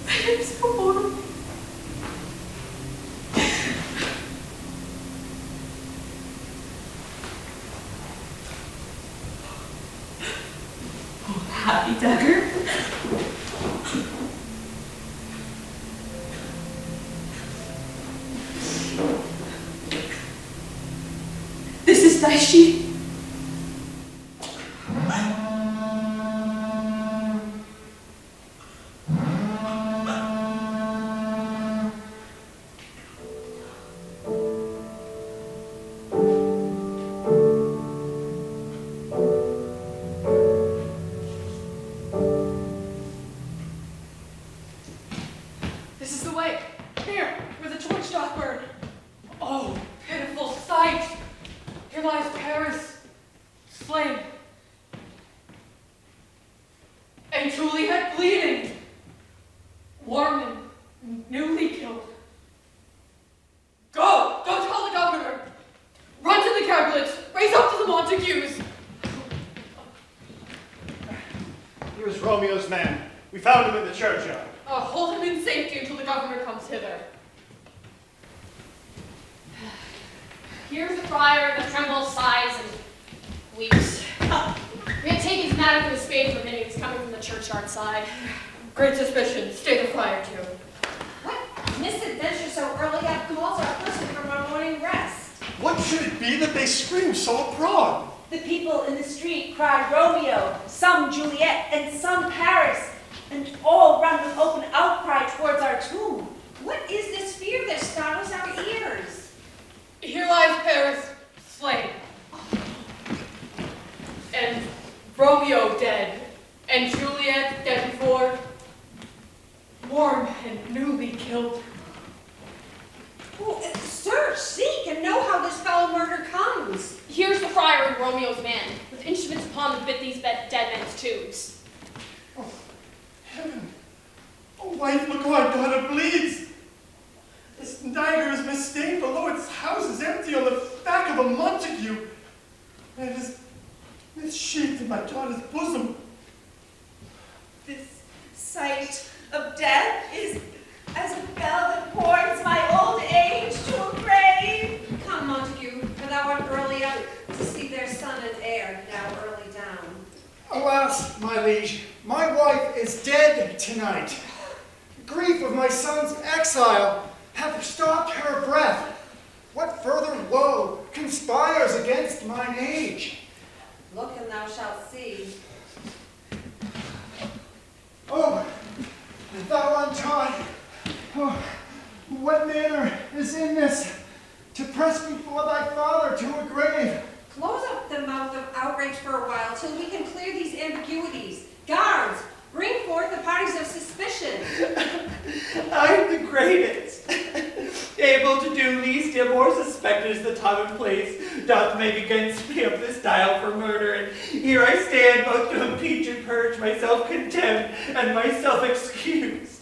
I am so mortal. Oh, happy dagger. This is thy sheep. This is the way. Here, where the torch doth burn. Oh, pitiful sight! Here lies Paris, slain. And Juliet bleeding. Warm and newly killed. Go! Go tell the governor! Run to the Capulets! Race up to the Montagues! Here is Romeo's man. We found him in the churchyard. Hold him in safety until the governor comes hither. Here's the friar that trembles, sighs, and weeps. We had taken his matter to a spade for a minute. He was coming from the churchyard side. Great suspicion. Stay the friar too. What misadventure so early up calls our person from our morning rest? What should it be that they scream so abroad? The people in the street cried Romeo, some Juliet, and some Paris, and all run with open outcry towards our tomb. What is this fear that startles our ears? Here lies Paris, slain. And Romeo dead, and Juliet dead before, warm and newly killed. Well, search, seek, and know how this foul murder comes. Here's the friar and Romeo's man, with instruments upon them fit these dead men's tombs. Oh, heaven. Oh, wife, look how our daughter bleeds. This dagger is misstained below its house is empty on the back of a Montague. And it is missheathed in my daughter's bosom. This sight of death is as a bell that warns my old age to a grave. Come, Montague, for thou art early up to see their son and heir, now early down. Alas, my liege, my wife is dead tonight. Grief of my son's exile hath stopped her breath. What further woe conspires against mine age? Look and thou shalt see. Oh, thou untaught, oh, what manner is in this to press before thy father to a grave? Close up the mouth of outrage for a while till we can clear these ambiguities. Guards, bring forth the parties of suspicion. I'm the greatest, able to do least and more suspected as the time and place doth make against me of this dial for murder, and here I stand both to impeach and purge myself contemned and myself excused.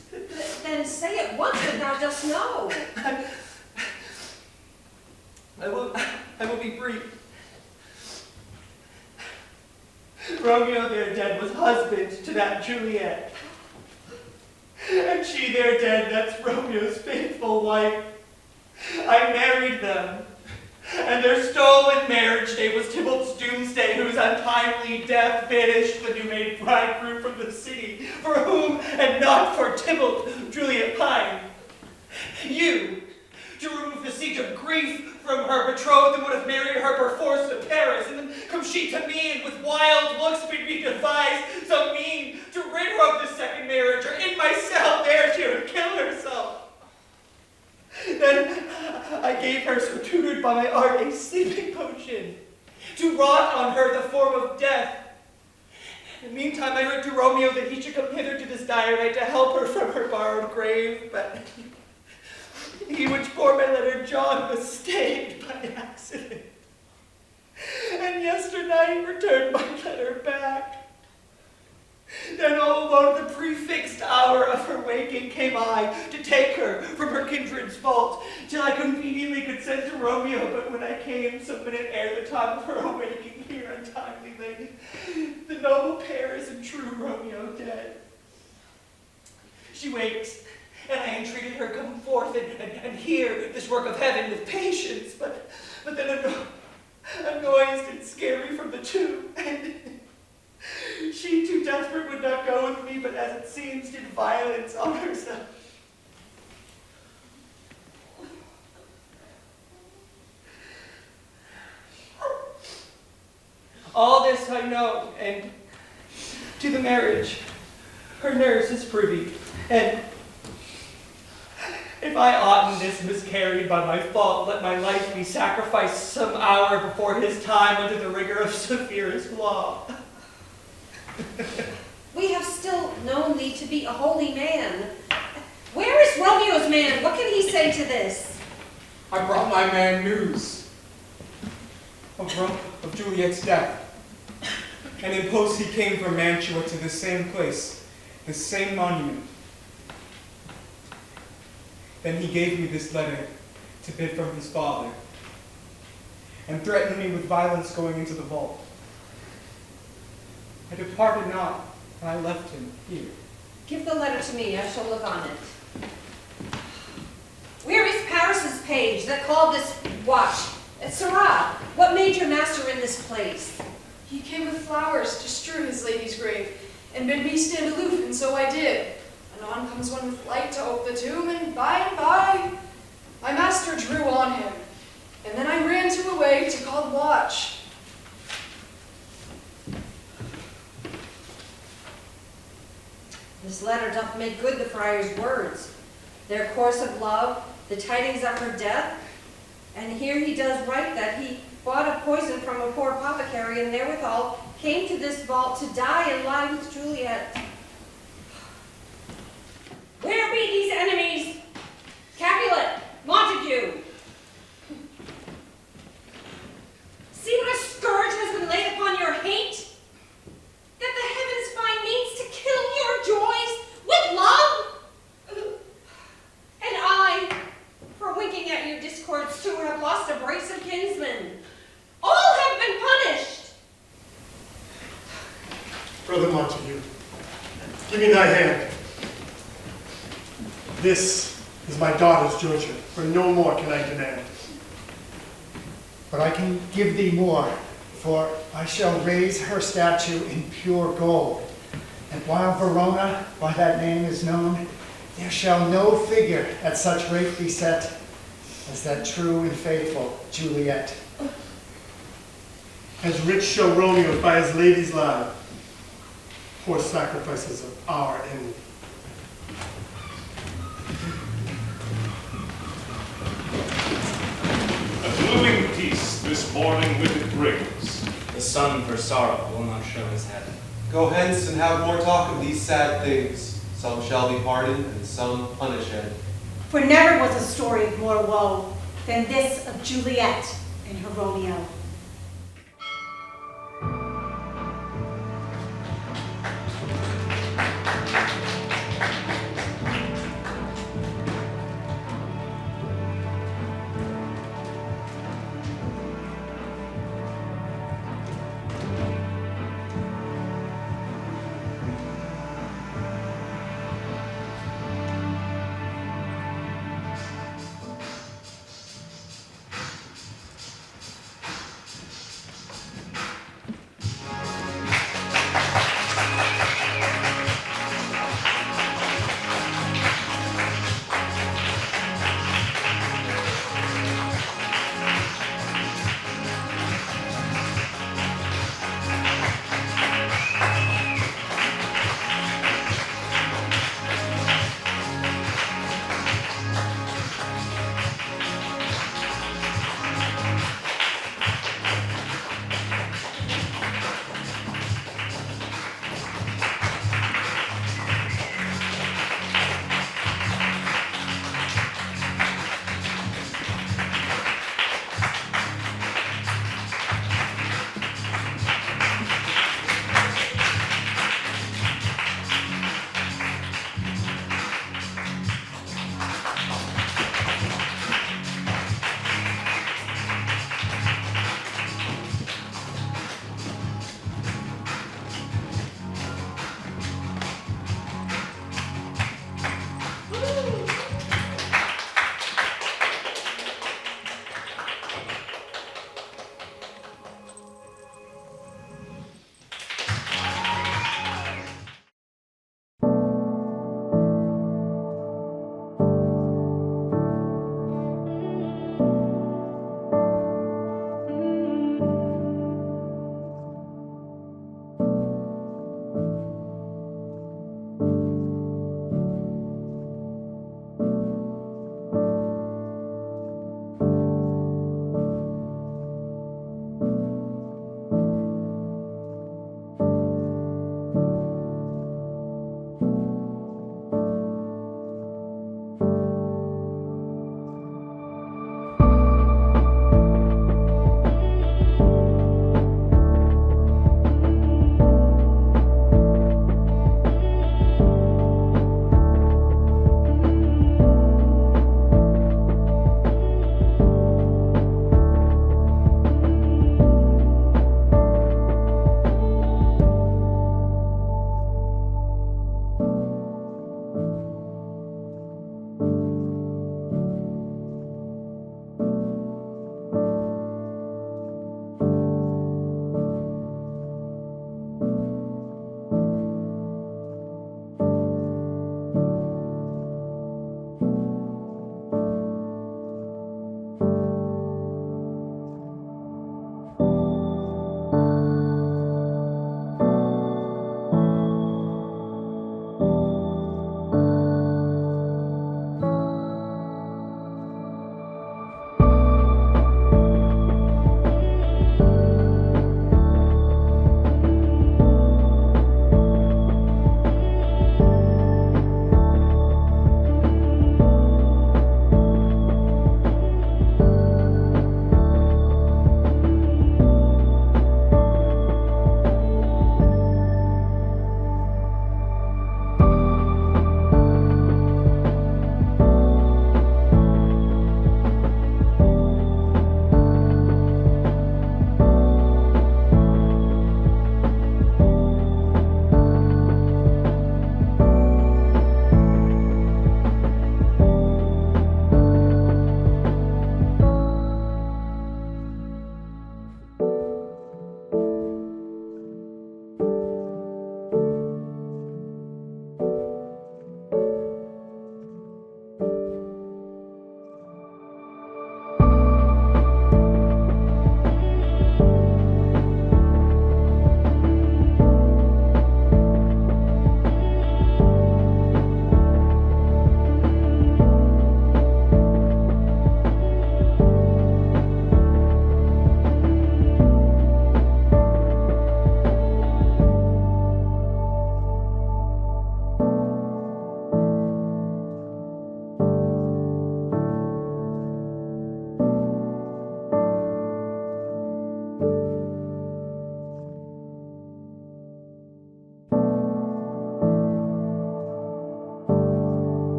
Then say it once that thou dost know. I will be brief. Romeo there dead was husband to that Juliet. And she there dead, that's Romeo's faithful wife. I married them. And their stolen marriage day was Tybalt's doomsday, whose untimely death banished the new-made bridegroom from the city, for whom and not for Tybalt Juliet pined. You, to remove the siege of grief from her betrothed, and would have married her perforce to Paris, and then come she to me, and with wild looks bid me devise some mean to rid her of this second marriage, or in myself there she would kill herself. Then I gave her, so tutored by my art, a sleeping potion, to wrought on her the form of death. In the meantime, I wrote to Romeo that he should come hither to this diorite to help her from her borrowed grave, but he which bore my letter, John, was stained by accident. And yesternight returned my letter back. Then, although the prefixed hour of her waking came I to take her from her kindred's vault, till I conveniently could send to Romeo, but when I came, some minute ere the time of her awaking, here untimely lady, the noble pair is in true Romeo dead. She wakes, and I entreated her come forth and hear this work of heaven with patience, but then a noise did scare me from the tomb, and she, too desperate, would not go with me, but as it seems, did violence on herself. All this I know, and to the marriage, her nurse is privy, and if I ought in this miscarried by my fault, let my life be sacrificed some hour before his time under the rigor of severest law. We have still known thee to be a holy man. Where is Romeo's man? What can he say to this? I brought my man news of Juliet's death. And in post he came from Mantua to this same place, this same monument. Then he gave me this letter to bid from his father, and threatened me with violence going into the vault. I departed not, and I left him here. Give the letter to me, I shall look on it. Where is Paris's page that called this watch? Sirrah, what made your master in this place? He came with flowers to strew his lady's grave, and bid me stand aloof, and so I did. Anon comes one with light to ope the tomb, and by, my master drew on him. And then I ran to away to call the watch. This letter doth make good the friar's words, their course of love, the tidings of her death. And here he does write that he bought a poison from a poor apothecary, and therewithal came to this vault to die and lie with Juliet. Where be these enemies? Capulet, Montague. See what a scourge has been laid upon your hate? That the heavens find means to kill your joys with love? And I, for winking at your discords too, have lost a brace of kinsmen. All have been punished. Brother Montague, give me thy hand. This is my daughter's jointure, for no more can I demand. But I can give thee more, for I shall raise her statue in pure gold. And while Verona by that name is known, there shall no figure at such rate be set as that true and faithful Juliet. As rich show Romeo by his lady's life, poor sacrifices of our enemy. A gloomy peace this morning with it brings. The sun for sorrow will not show his head. Go hence and have more talk of these sad things. Some shall be pardoned and some punished. For never was a story of more woe than this of Juliet and her Romeo.